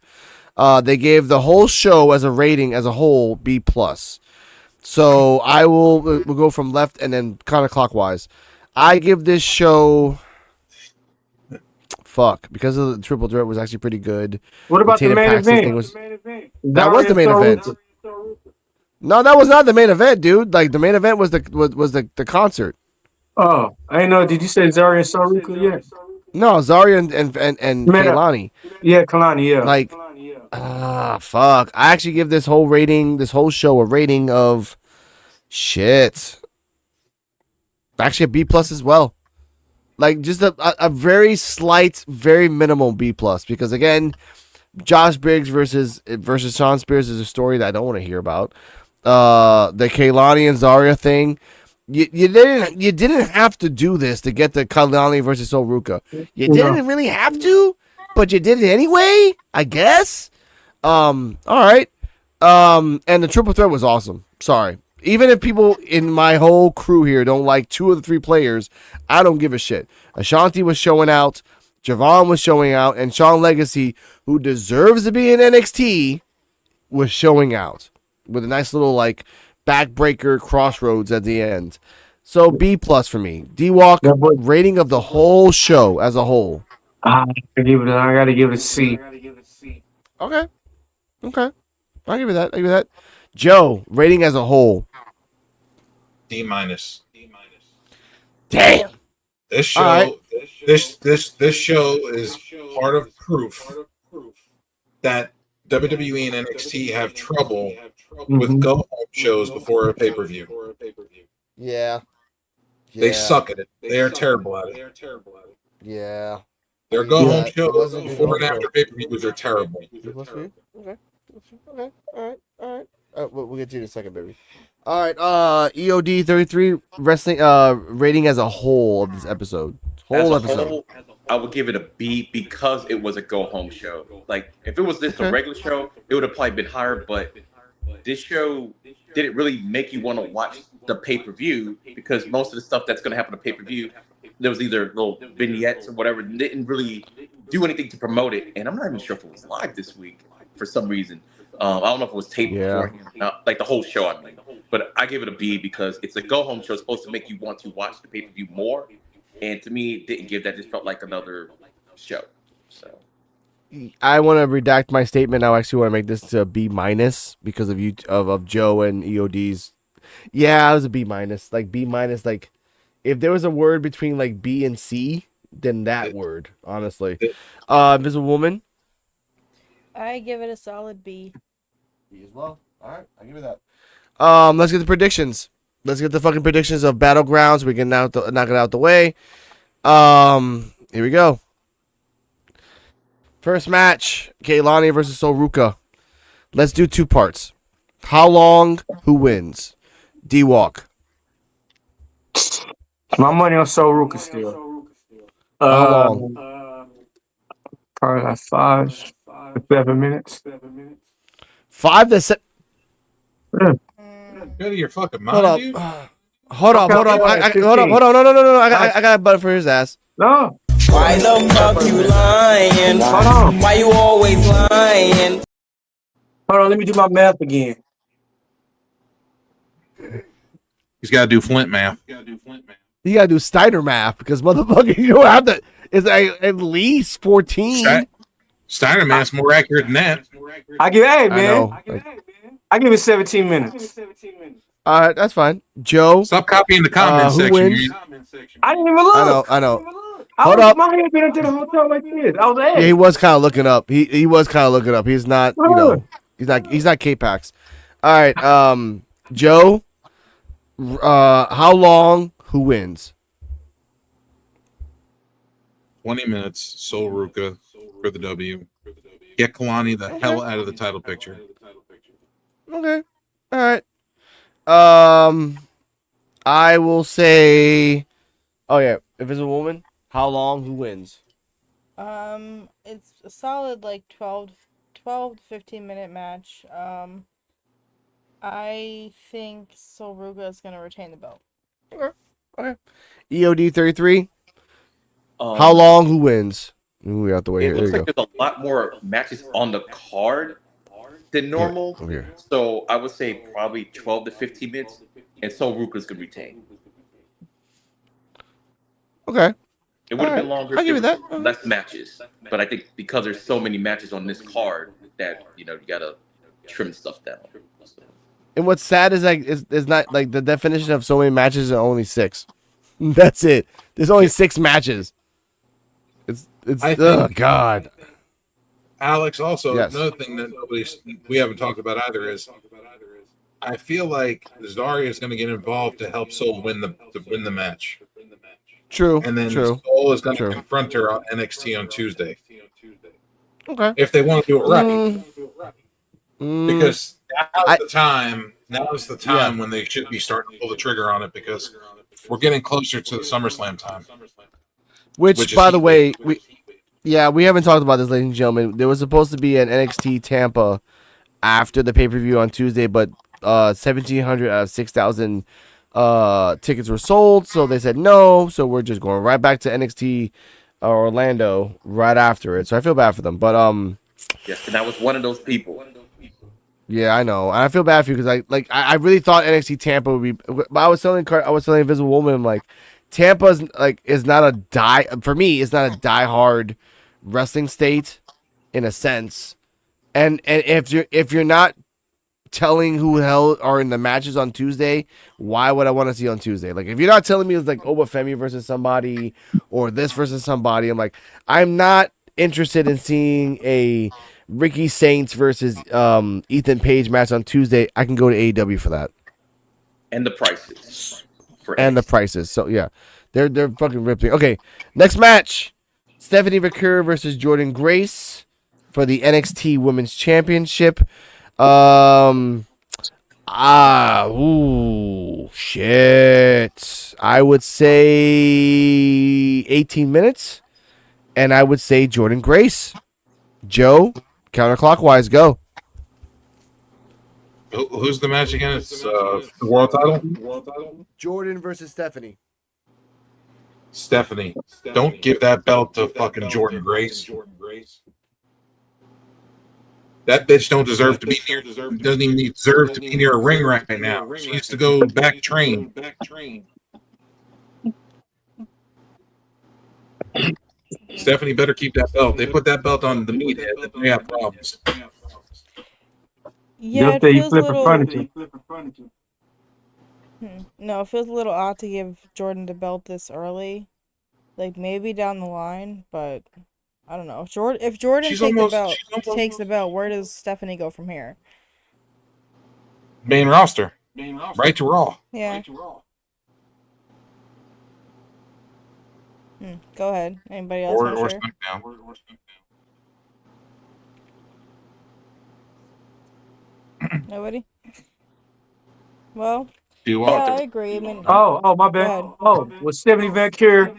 They gave the whole show as a rating as a whole B+. So we'll go from left and then counterclockwise. I give this show because of the triple threat was actually pretty good. What about the main event? That was the main event. No, that was not the main event, dude. Like, the main event was the concert. Oh, I didn't know. Did you say Zarya and Saruka? Yeah. No, Zarya and Kaylani. Yeah, Kaylani. Yeah. Like, fuck. I actually give this whole show a rating of shit. Actually, a B+ as well. Like, just a very slight, very minimal B+. Because again, Josh Briggs versus Shawn Spears is a story that I don't want to hear about. The Kaylani and Zarya thing. You didn't have to do this to get the Kaylani versus Saruka. You didn't really have to, but you did it anyway, I guess. All right. And the triple threat was awesome. Sorry. Even if people in my whole crew here don't like 2 of the 3 players, I don't give a shit. Ashanti was showing out, Javon was showing out, and Shawn Legacy, who deserves to be in NXT, was showing out with a nice little backbreaker crossroads at the end. So B+ for me. D-Walk, rating of the whole show as a whole. I gotta give it a C. Okay. I'll give you that. Joe, rating as a whole. D-. Damn. This show right. this show is part of proof that WWE and NXT have trouble with go-home shows before a pay-per-view. Yeah. They suck at it. They are terrible at it. Yeah. Their go-home shows before and after pay-per-views are terrible. Okay. All right. We'll get to you in a second, baby. All right. EOD 33 wrestling rating as a whole of this episode. Whole episode. I would give it a B because it was a go home show. Like if it was just a Okay. regular show, it would have probably been higher. But this show didn't really make you want to watch the pay per view because most of the stuff that's going to happen on pay per view, there was either little vignettes or whatever. Didn't really do anything to promote it. And I'm not even sure if it was live this week for some reason. I don't know if it was taped beforehand, like the whole show. I mean, but I give it a B because it's a go home show. It's supposed to make you want to watch the pay per view more. And to me, it didn't give that. It just felt like another show. So I want to redact my statement. I actually want to make this to a B minus because of of Joe and EOD's. Yeah, it was a B minus. Like B minus. Like if there was a word between like B and C, then that word. Honestly, there's a woman. I give it a solid B. B as well. All right, I give it that. Let's get the predictions. Let's get the fucking predictions of Battlegrounds. We can knock it out the way. Here we go. First match, Kaylani versus Soruka. Let's do 2 parts. How long? Who wins? D-Walk. My money on Soruka still. How long? Probably like 5 to 7 minutes. 5 to 7. Go to your fucking mind, dude. Hold on. No. I got a button for his ass. No. Why the fuck you lying? Hold on. Why you always lying? Hold on, let me do my math again. He's got to do Flint math. You gotta do Steiner math because motherfucker, you don't have to. It's at least 14. Steiner math's more accurate than that. I give I know. I give it 17 minutes. That's fine. Joe, Stop copying the comment who section. wins? I didn't even look. I know. Hold up. My head been into the hotel like this. I was Yeah, he was kind of looking up. He was kind of looking up. He's not, he's not K-Pax. All right, Joe. How long? Who wins? 20 minutes. Sol Ruka for the W. Get Kalani the hell out of the title picture. Okay. All right. I will say. Oh yeah, if it's a woman, how long? Who wins? It's a solid like 12 to 15 minute match. I think Soruga is gonna retain the belt. Okay. EOD 33. How long? Who wins? We out the way it here. looks There like you go. there's a lot more matches on the card than normal. Here. So I would say probably 12 to 15 minutes, and so Ruka's gonna retain. Okay. It would have been Alright, longer. I'll give if you it that. was less matches, but I think because there's so many matches on this card that you gotta trim stuff down. So, And what's sad is like is not like the definition of so many matches are only 6. That's it. There's only 6 matches. It's oh god. Alex, also Yes. another thing that we haven't talked about either is I feel like Zarya is going to get involved to help Sol win the match. True. And then True. Sol is going to confront her on NXT on Tuesday. Okay. If they want to do it right. Because now is the time when they should be starting to pull the trigger on it because we're getting closer to the SummerSlam time. Which by the way, we haven't talked about this, ladies and gentlemen. There was supposed to be an NXT Tampa after the pay-per-view on Tuesday, but 1,700 out of 6,000 tickets were sold, so they said no. So we're just going right back to NXT Orlando right after it. So I feel bad for them, but yes, and I was one of those people. yeah, I know. I feel bad for you because I really thought NXT Tampa would be. But I was telling Invisible Woman, I'm like, Tampa's is not for me. It's not a die-hard wrestling state in a sense, and if you're not telling who the hell are in the matches on Tuesday, why would I want to see on Tuesday? Like if you're not telling me it's like Obafemi versus somebody or this versus somebody, I'm like, I'm not interested in seeing a Ricky Saints versus Ethan Page match on Tuesday. I can go to AEW for that. And the prices. And the prices. So yeah. They're fucking ripping. Okay. Next match. Stephanie McCurry versus Jordan Grace for the NXT Women's Championship. Shit. I would say 18 minutes. And I would say Jordan Grace. Joe, counterclockwise, go. Who's the match again? It's the world title? Jordan versus Stephanie. Stephanie. Don't give that belt to fucking Jordan Grace. That bitch don't deserve to be near. Doesn't even deserve to be near a ring right now. She needs to go back train. Stephanie better keep that belt. They put that belt on the meathead. They have problems. Yeah, it Just say you feels a flip little. furniture. No, it feels a little odd to give Jordan the belt this early. Like maybe down the line, but I don't know. If Jordan takes the belt, where does Stephanie go from here? Main roster. Right to Raw. Yeah. Go ahead. Anybody else? Or Sure? SmackDown. Nobody. Well, Do yeah, I agree. I mean, Oh, my bad. Go ahead. Oh, was Stephanie Van Cure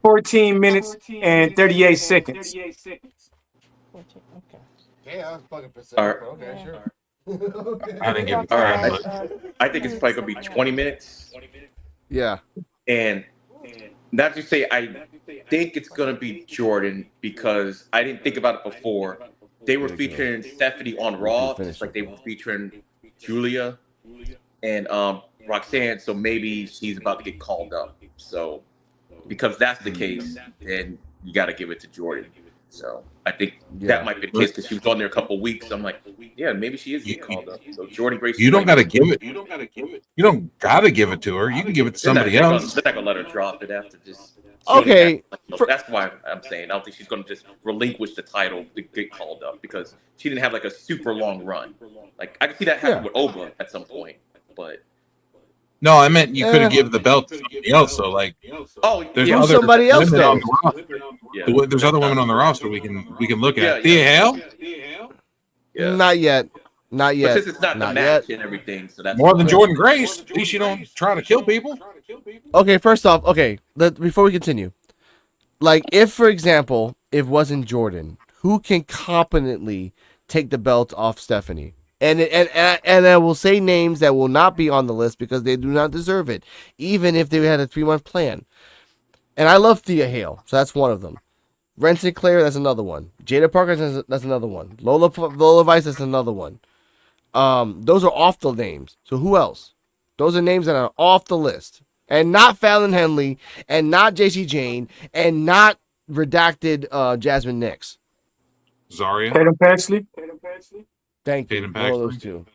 14 minutes and 38 seconds. Okay. Yeah, that's fucking All right. Okay, sure. I didn't give it. All right. I think it's probably gonna be 20 minutes. Yeah. And not to say I think it's gonna be Jordan because I didn't think about it before. They were featuring Stephanie on Raw, just like they were featuring Julia and Roxanne. So maybe she's about to get called up. So because that's the case, then you got to give it to Jordan. So I think that might be the case because she was on there a couple weeks. I'm like, yeah, maybe she is getting called up. So Jordan Grace. You don't got to give it. You don't got to give it to her. You can give it to somebody else. They're not gonna let her drop it after just. Okay. That's why I'm saying I don't think she's gonna just relinquish the title to get called up because she didn't have like a super long run. Like I could see that happen with Oba at some point, but. No, I meant you could have given the belt to somebody else. So, like, there's other somebody else women on then. the roster. There's other women on the roster we can look at. Thea Hale? Yeah. Not yet. Not yet. But since it's not the match and everything, so that's More than Jordan Grace. At least you don't try to kill people. Okay, first off, before we continue, like if, for example, it wasn't Jordan, who can competently take the belt off Stephanie? And I will say names that will not be on the list because they do not deserve it, even if they had a 3-month plan. And I love Thea Hale, so that's one of them. Ren Sinclair, that's another one. Jada Parker, that's another one. Lola Vice, that's another one. Those are off the names. So who else? Those are names that are off the list. And not Fallon Henley, and not JC Jane, and not redacted Jasmine Nix. Zarya. Tatum Paxley. Thank you. All of those two.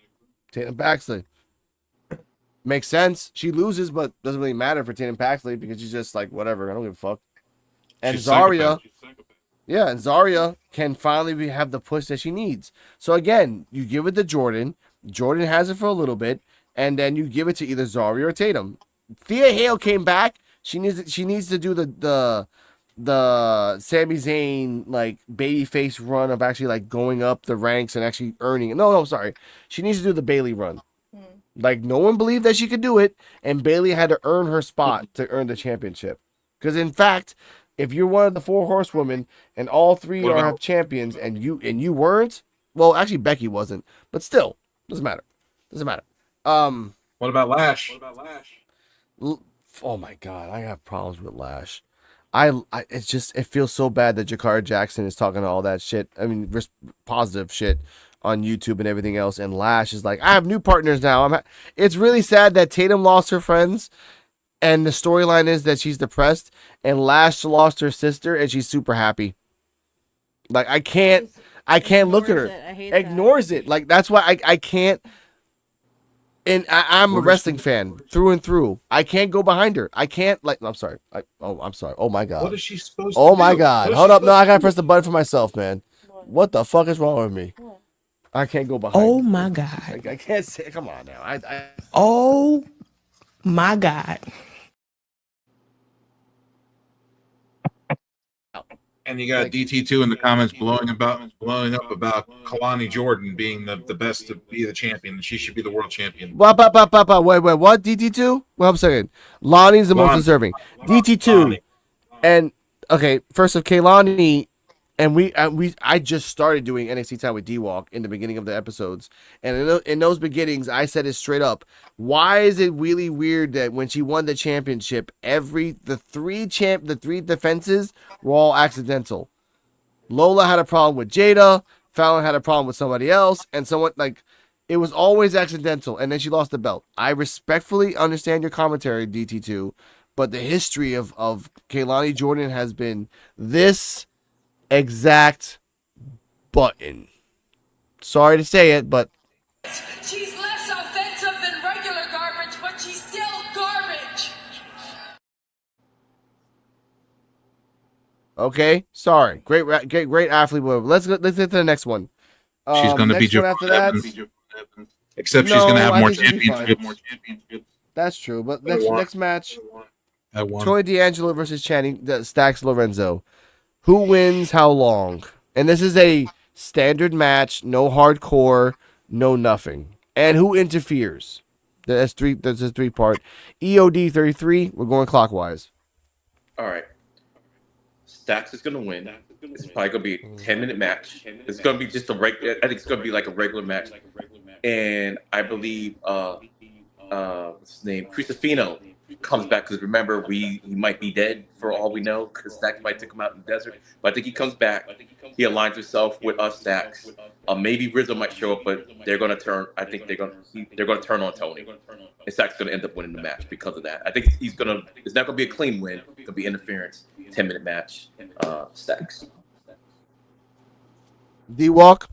Tatum Paxley. Makes sense. She loses, but doesn't really matter for Tatum Paxley because she's just like, whatever. I don't give a fuck. And Zarya. Yeah, and Zarya can finally have the push that she needs. So again, you give it to Jordan. Jordan has it for a little bit, and then you give it to either Zarya or Tatum. Thea Hale came back. She needs to do the Sami Zayn like babyface run of actually like going up the ranks and actually earning. No, sorry. She needs to do the Bayley run. Like no one believed that she could do it, and Bayley had to earn her spot to earn the championship. Because in fact, if you're one of the 4 horsewomen and all 3 are champions and you weren't, well, actually Becky wasn't, but still doesn't matter. What about Lash? Oh my God, I have problems with Lash. It feels so bad that Jakara Jackson is talking all that shit. I mean, positive shit on YouTube and everything else. And Lash is like, I have new partners now. It's really sad that Tatum lost her friends. And the storyline is that she's depressed. And Lash lost her sister and she's super happy. Like, I can't look at her. Ignores it. Like, that's why I can't. And I'm a wrestling fan through and through. I can't go behind her. I can't I'm sorry. I'm sorry. Oh my God. What is she supposed to do? Oh my do? God. Hold up. No, I gotta press the button for myself, man. What the fuck is wrong with me? I can't go behind. Oh my God. I can't say. Come on now. Oh my God. And you got DT2 in the comments blowing up about Kalani Jordan being the best to be the champion. She should be the world champion. Wait, what? DT2? Well, I'm saying Lonnie's the most deserving. DT2, and Okay, first of Kaylani, and I just started doing NXT time with D-Walk in the beginning of the episodes, and in those beginnings, I said it straight up. Why is it really weird that when she won the championship, the three defenses were all accidental? Lola had a problem with Jada, Fallon had a problem with somebody else, and someone like it was always accidental, and then she lost the belt. I respectfully understand your commentary, DT2, but the history of Kaylani Jordan has been this exact button. Sorry to say it, but She's less offensive than regular garbage, but she's still garbage. okay. Sorry. Great athlete. Let's get to the next one. She's going to be Javon after that. Except she's going to have more championships. That's true. But next match, I won. Troy D'Angelo versus Channing Stacks Lorenzo. Who wins? How long? And this is a standard match. No hardcore. No nothing. And who interferes? That's three. That's a 3-part. EOD 33. We're going clockwise. All right. Stacks is going to win. It's probably going to be a 10-minute match. It's going to be just a regular. I think it's going to be like a regular match. And I believe, what's his name? Crisafino comes back because remember, he might be dead for all we know because Stacks might take him out in the desert. But I think he comes back. He aligns himself with us, Stacks. Maybe Rizzo might show up, but they're going to turn. I think they're going to turn on Tony. And Stacks is going to end up winning the match because of that. I think it's not going to be a clean win. It's going to be interference. 10-minute match. Stacks. D-Walk.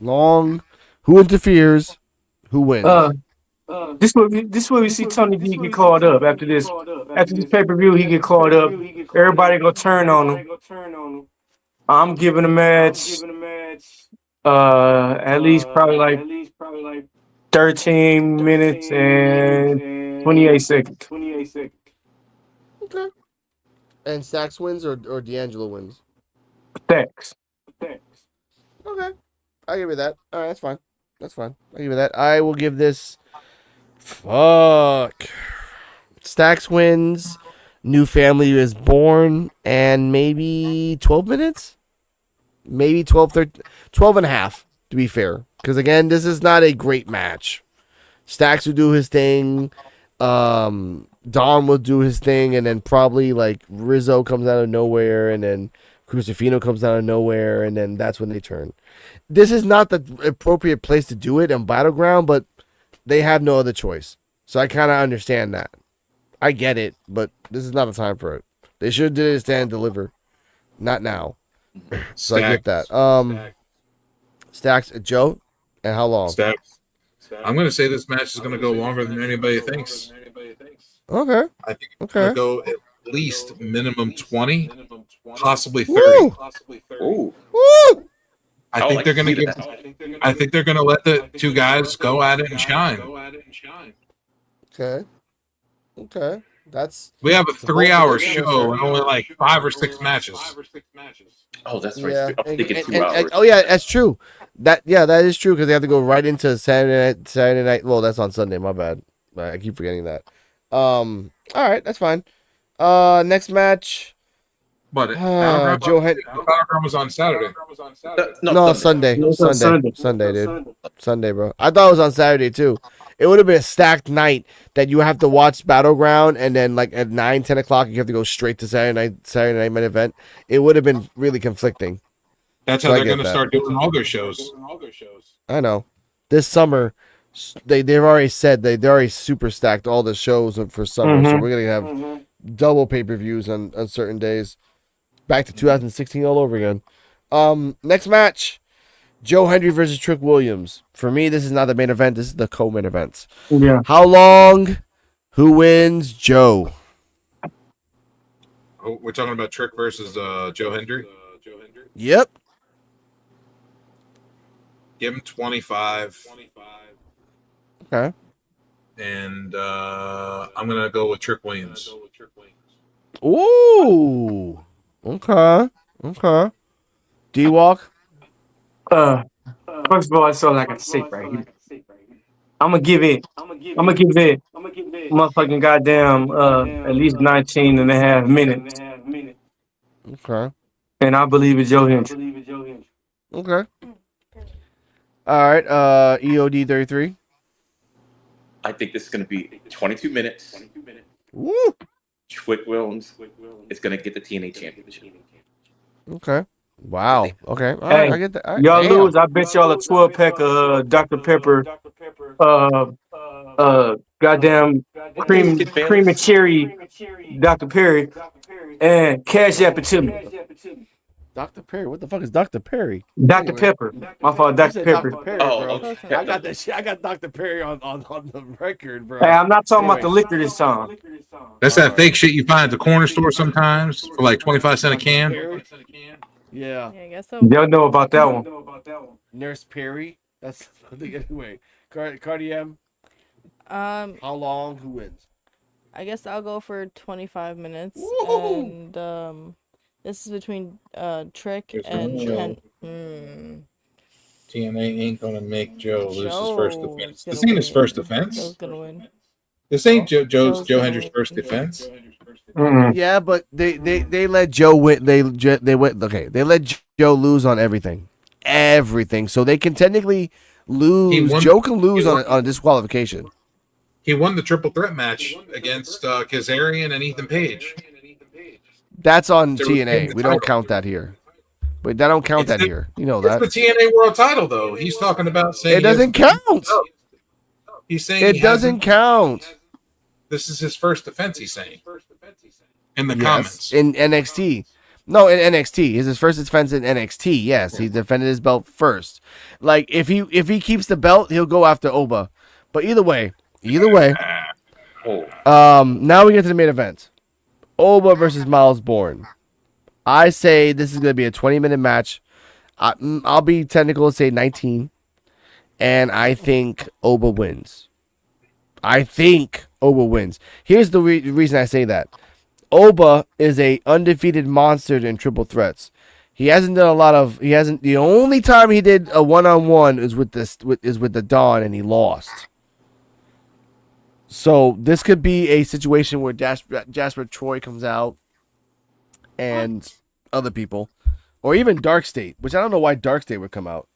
Long. Who interferes? Who wins? This way we see Tony D get called up after this pay-per-view. He get called up. Everybody gonna turn on him. I'm giving a match. At least probably like 13 minutes and 28 seconds. Okay. And Stacks wins or D'Angelo wins? Thanks. Okay. I'll give you that. All right, that's fine. I'll give you that. I will give this. Fuck. Stacks wins. New family is born. And maybe 12 minutes? Maybe 12 and a half, to be fair. Because, again, this is not a great match. Stacks will do his thing. Don will do his thing. And then probably, like, Rizzo comes out of nowhere. And then Crucifino comes out of nowhere. And then that's when they turn. This is not the appropriate place to do it in Battleground, but they have no other choice. So I kind of understand that. I get it, but this is not the time for it. They should do it stand and deliver. Not now. So I get that. Stacks, Joe, and how long? Stacks. I'm going to say this match is going to go longer than anybody thinks. Okay. I think it's going to go at least minimum 20, possibly 30. Ooh. Woo! I think they're going to I think they're going to let the two guys go at it and shine. Okay. We have a 3-hour show and only like 5 or 6 matches. Oh, that's right. Yeah. I'm thinking 2 hours. Oh yeah, that's true. That is true because they have to go right into Saturday night. Well, that's on Sunday. My bad. I keep forgetting that. All right, that's fine. Next match. But Joe Battleground was on Saturday. No, Sunday, dude. Sunday, bro. I thought it was on Saturday too. It would have been a stacked night that you have to watch Battleground and then like at 9-10 o'clock you have to go straight to Saturday night main event. It would have been really conflicting. That's how they're going to start doing all their shows. I know. This summer, they've already said they're already super stacked all the shows for summer, so we're gonna have double pay-per-views on certain days. Back to 2016 all over again. Next match, Joe Hendry versus Trick Williams. For me, this is not the main event. This is the co-main event. Yeah. How long? Who wins? Joe. Oh, we're talking about Trick versus Joe Hendry. Yep. Give him 25. Okay. And I'm gonna go with Trick Williams. Ooh. Okay. D-Walk. First of all, that's all I got to say right here. I'm gonna give it motherfucking goddamn at least 19 and a half minutes. Okay. And I believe it's Joe Hendry. Okay. All right. EOD 33. I think this is going to be 22 minutes. Woo. Trick Williams is going to get the TNA championship. Okay. Wow. Okay. All right. Hey, I get that. All right. y'all Damn. lose. I bet y'all a 12-pack of Dr. Pepper, uh, goddamn In case you get cream and Bayless. cherry Dr. Perry, and cash app it to me. Dr. Perry. What the fuck is Dr. Perry? Dr. Anyway. Pepper. My fault, You Dr. said Pepper. Dr. Perry, Oh, bro. okay. I got that shit. I got Dr. Perry on the record, bro. Hey, I'm not talking about the Anyway. liquor this time. That's that fake shit you find at the corner store sometimes for like 25 cents a can. Yeah. Yeah, I guess so. Y'all know about that one. Nurse Perry. That's anyway. Cardi M. Um, How long? Who wins? I guess I'll go for 25 minutes. Woo! And this is between Trick There's and no Joe. TNA ain't gonna make Joe lose his first Joe's defense. gonna This ain't his win. first Joe's defense. gonna win. This ain't Joe Joe's gonna Hendry's win. first defense. Yeah, but they let Joe win. They went. Okay, they let Joe lose on everything, so they can technically lose. Joe can lose on a disqualification. He won the triple threat match against Kazarian and Ethan Page. That's on To retain TNA. the We don't title. count that here. But that don't count It's that the- here. You know It's that. the TNA World Title, though. He's talking about saying It doesn't count. He's saying It he doesn't hasn't. count. This is his first defense. He's saying in the Yes, comments. in NXT. No, in NXT. His first defense in NXT. Yes, he defended his belt first. Like if he keeps the belt, he'll go after Oba. But either way. Now we get to the main event. Oba versus Miles Bourne. I say this is going to be a 20-minute match. I'll be technical and say 19. And I think Oba wins. Here's the reason I say that. Oba is a undefeated monster in triple threats. He hasn't done a lot of. He hasn't. The only time he did a one-on-one is with the Dawn, and he lost. So this could be a situation where Jasper Troy comes out, and other people, or even Dark State, which I don't know why Dark State would come out.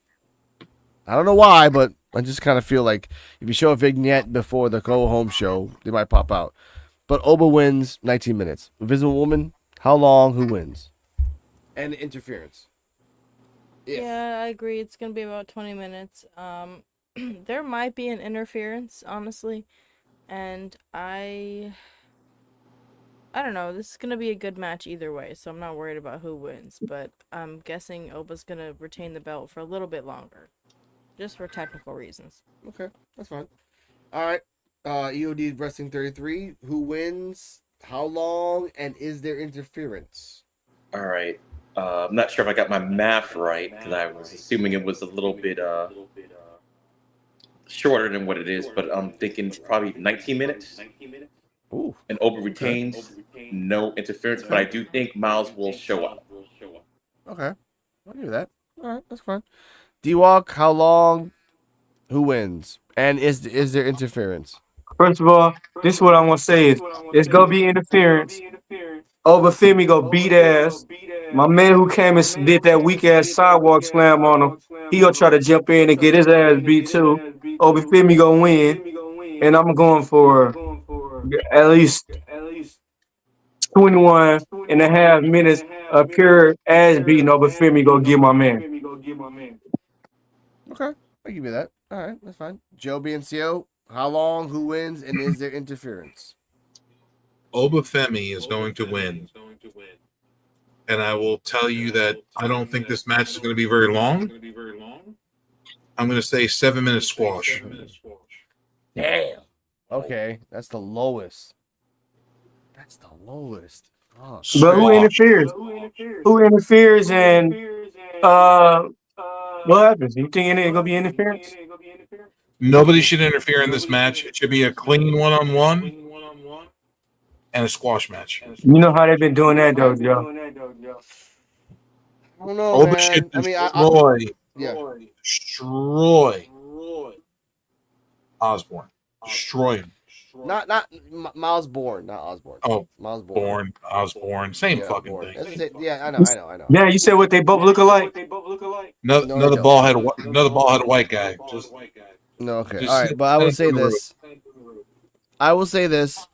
I don't know why, but I just kind of feel like if you show a vignette before the go home show, they might pop out. But Oba wins 19 minutes. Invisible Woman, how long? Who wins? And interference. Yeah, I agree. It's gonna be about 20 minutes. There might be an interference, honestly, and I don't know. This is gonna be a good match either way, so I'm not worried about who wins. But I'm guessing Oba's gonna retain the belt for a little bit longer, just for technical reasons. Okay, that's fine. All right. EOD Wrestling 33. Who wins? How long? And is there interference? All right. I'm not sure if I got my math right because I was assuming it was a little bit shorter than what it is, but I'm thinking probably 19 minutes. Ooh. And Oba retains, no interference, but I do think Miles will show up. Okay. I'll do that. All right, that's fine. D-Walk, how long? Who wins? And is there interference? First of all, this is what I want to say is it's gonna be interference. Over Femi go beat ass. My man who came and did that weak ass sidewalk slam on him, he gonna try to jump in and get his ass beat too. Over Femi gonna win, and I'm going for at least 21 and a half minutes of pure ass beating. Over Femi gonna get my man. Okay, I'll give you that. All right, that's fine. Joe BNCO, how long? Who wins? And is there interference? Oba Femi is going to win. And I will tell you that I don't think this match is going to be very long. I'm going to say 7-minute squash. Damn. Okay, that's the lowest. Oh, But who interferes? Who interferes and what happens? You think it ain't gonna be interference? Nobody should interfere in this match. It should be a clean one-on-one and a squash match. You know how they've been doing that though, Joe. I don't know, Oba man. should I mean, destroy Osborne. Destroy him. Not Miles Bourne, not Osborne. Oh, Miles Bourne. Osborne, same Yeah, fucking Bourne. thing. That's it. Yeah, I know. Yeah, you said what they both look alike. No, No, they another don't. another ball had a white guy. No, okay. Just All right, but I will send it say to the room. this. I will say this.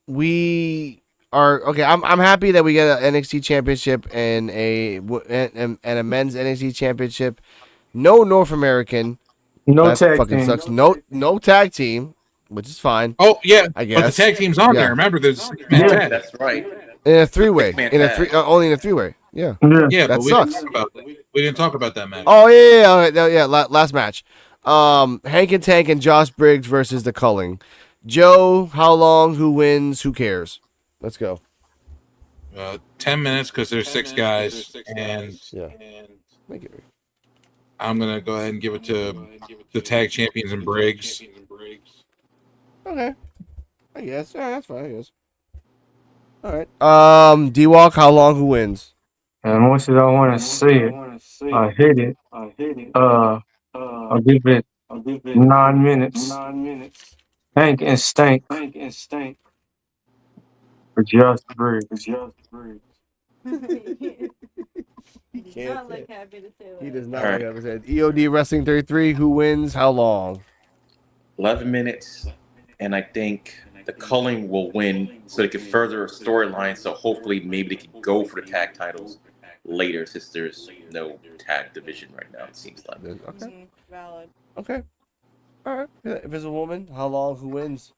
We are okay. I'm happy that we get an NXT championship and a men's NXT championship. No North American. No That tag fucking team. sucks. No tag team, which is fine. Oh yeah, I but the guess. tag team's on Yeah. there. Remember, there's a six-man Yeah. tag. That's right. In a three-way. Six-man In a tag. only in a three-way. Yeah. Yeah. Yeah, That but we sucks. didn't talk about that. We didn't talk about that match. Oh yeah. All right, yeah. Last match. Hank and Tank and Josh Briggs versus the Culling. Joe, how long? Who wins? Who cares? Let's go. 10 minutes because there's six guys, and Yeah. Make it. I'm gonna go ahead and give it to the tag champions and Briggs. Okay. I guess. Yeah, that's fine. I guess. All right. D-Walk, how long? Who wins? And much as I want to say it, I hit it. I'll give it 9 minutes. Hank and Stank for Just Briggs. He can't say it. happy to say that. He does not All like right. it. EOD Wrestling 33. Who wins? How long? 11 minutes, and I think the Culling will win so they can further a storyline. So hopefully, maybe they can go for the tag titles later, since there's no tag division right now. It seems like. Okay. Valid. Okay. All right. If it's a woman, how long? Who wins?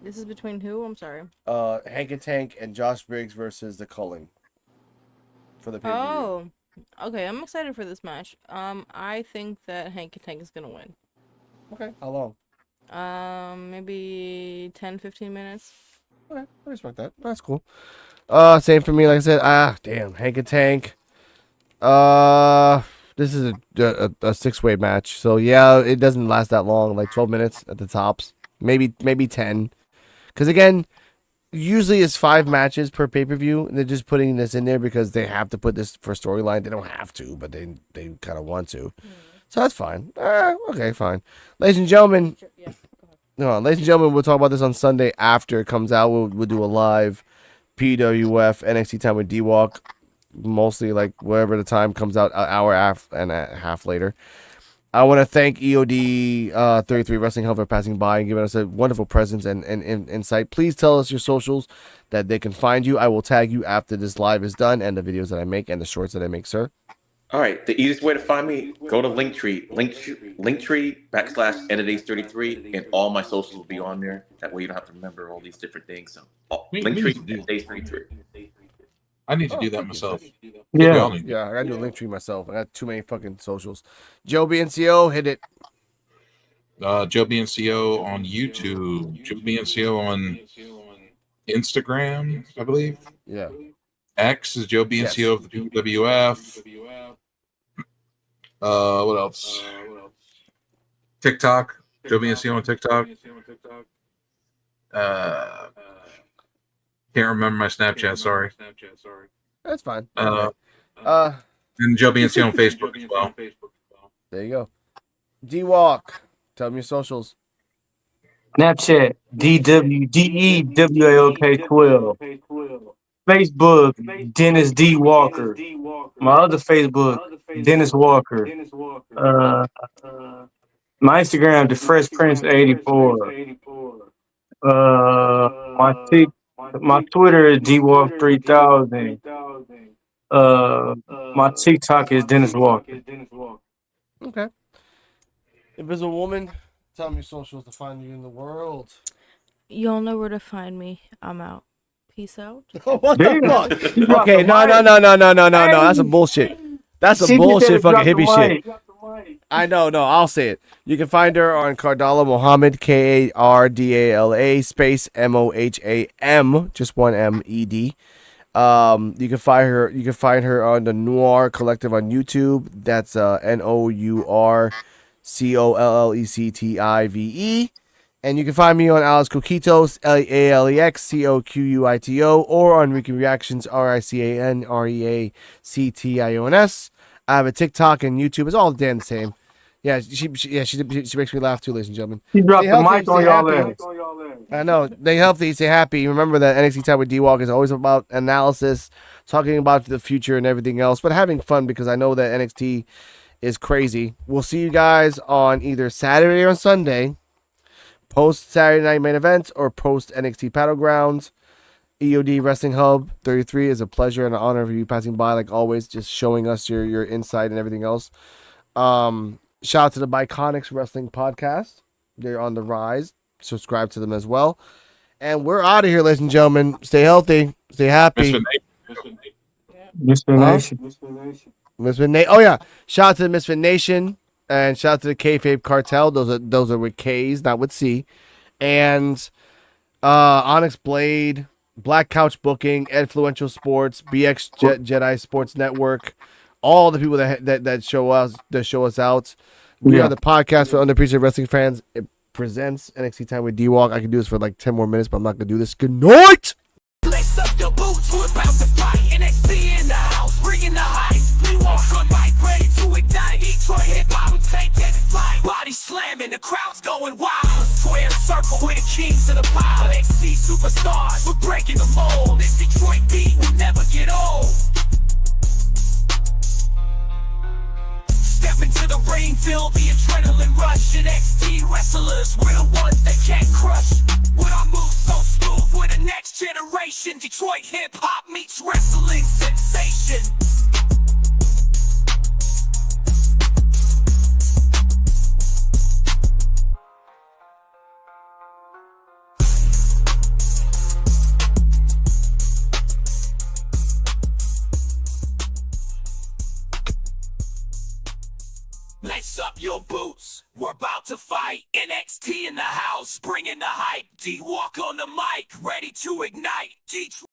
This is between who? I'm sorry. Hank and Tank and Josh Briggs versus the Culling for the pay-per-view. Oh, okay. I'm excited for this match. I think that Hank Tank is gonna win. Okay. How long? Maybe 10-15 minutes. Okay. I respect that. That's cool. Same for me. Like I said, damn, Hank and Tank. This is a six-way match, so yeah, it doesn't last that long. Like 12 minutes at the tops, maybe 10. Because again, usually it's 5 matches per pay-per-view. And they're just putting this in there because they have to put this for storyline. They don't have to, but they kind of want to. So that's fine. Okay, fine. Ladies and gentlemen, we'll talk about this on Sunday after it comes out. We'll do a live PWF NXT time with D-Walk. Mostly like wherever the time comes out, an hour and a half later. I want to thank EOD 33 Wrestling Hell for passing by and giving us a wonderful presence and insight. Please tell us your socials that they can find you. I will tag you after this live is done and the videos that I make and the shorts that I make, sir. All right, the easiest way to find me, go to Linktree, /NDays33, and all my socials will be on there. That way you don't have to remember all these different things. So, Linktree, NDays33. I need to do that myself. Yeah. I gotta do a link tree myself. I got too many fucking socials. Joe BNCO, hit it. Joe BNCO on YouTube. Joe BNCO on Instagram, I believe. Yeah. X is Joe BNCO of the WWF. What else? TikTok. Joe BNCO on TikTok. Can't remember my Snapchat. Sorry. That's fine. And Joe BNC on Facebook as well. There you go. D-Walk. Tell me your socials. Snapchat DWDEWALK12. Facebook Dennis D Walker. My other Facebook Dennis Walker. My Instagram The Fresh Prince 84. My Twitter is DWalk3000. My TikTok is Dennis Walker. Okay. If there's a woman, tell me your socials to find you in the world. You'll know where to find me. I'm out. Peace out. What the fuck? Okay, no. That's some bullshit. That's some bullshit fucking hippie shit. I know, I'll say it. You can find her on Kardala Mohammed, KARDALA space MOHAM, just one MED. You can find her on the Noir Collective on YouTube. That's NOURCOLLECTIVE. And you can find me on Alex Coquito, ALEXCOQUITO, or on Rican Reactions, RICANREACTIONS. I have a TikTok and YouTube. It's all damn the same. Yeah, she makes me laugh too, ladies and gentlemen. He dropped Stay the healthy, mic on stay y'all happy. ass. I know. Stay healthy, stay happy. Remember that NXT Time with D-Walk is always about analysis, talking about the future and everything else, but having fun because I know that NXT is crazy. We'll see you guys on either Saturday or Sunday, post Saturday Night Main Event or post NXT Battlegrounds. EOD Wrestling Hub 33 is a pleasure and an honor of you passing by, like always, just showing us your insight and everything else. Shout out to the Biconics Wrestling Podcast. They're on the rise. Subscribe to them as well. And we're out of here, ladies and gentlemen. Stay healthy. Stay happy. Misfit Nation. Misfit Nation. Oh, yeah. Shout out to the Misfit Nation. And shout out to the Kayfabe Cartel. Those are with K's, not with C. And Onyx Blade, Black Couch Booking, Influential Sports, BX Jedi Sports Network, all the people that show us out. We are the podcast for underappreciated wrestling fans. It presents NXT Time with D-Walk. I can do this for like 10 more minutes, but I'm not gonna do this. Good night. Lace up your boots, we're about to fight. NXT in the house, bringing the hype. We walk on bike, ready to ignite. Detroit hip-hop, we take that flight. Body slamming, the crowd's going wild. Square circle, we're the kings of the pile. NXT superstars, we're breaking the mold. This Detroit beat will never get old. Step into the ring, feel the adrenaline rush. NXT wrestlers, we're the ones that can't crush. With our moves so smooth, we're the next generation. Detroit hip-hop meets wrestling sensation. Lace up your boots, we're about to fight. NXT in the house, bringing the hype. D-Walk on the mic, ready to ignite. Detroit.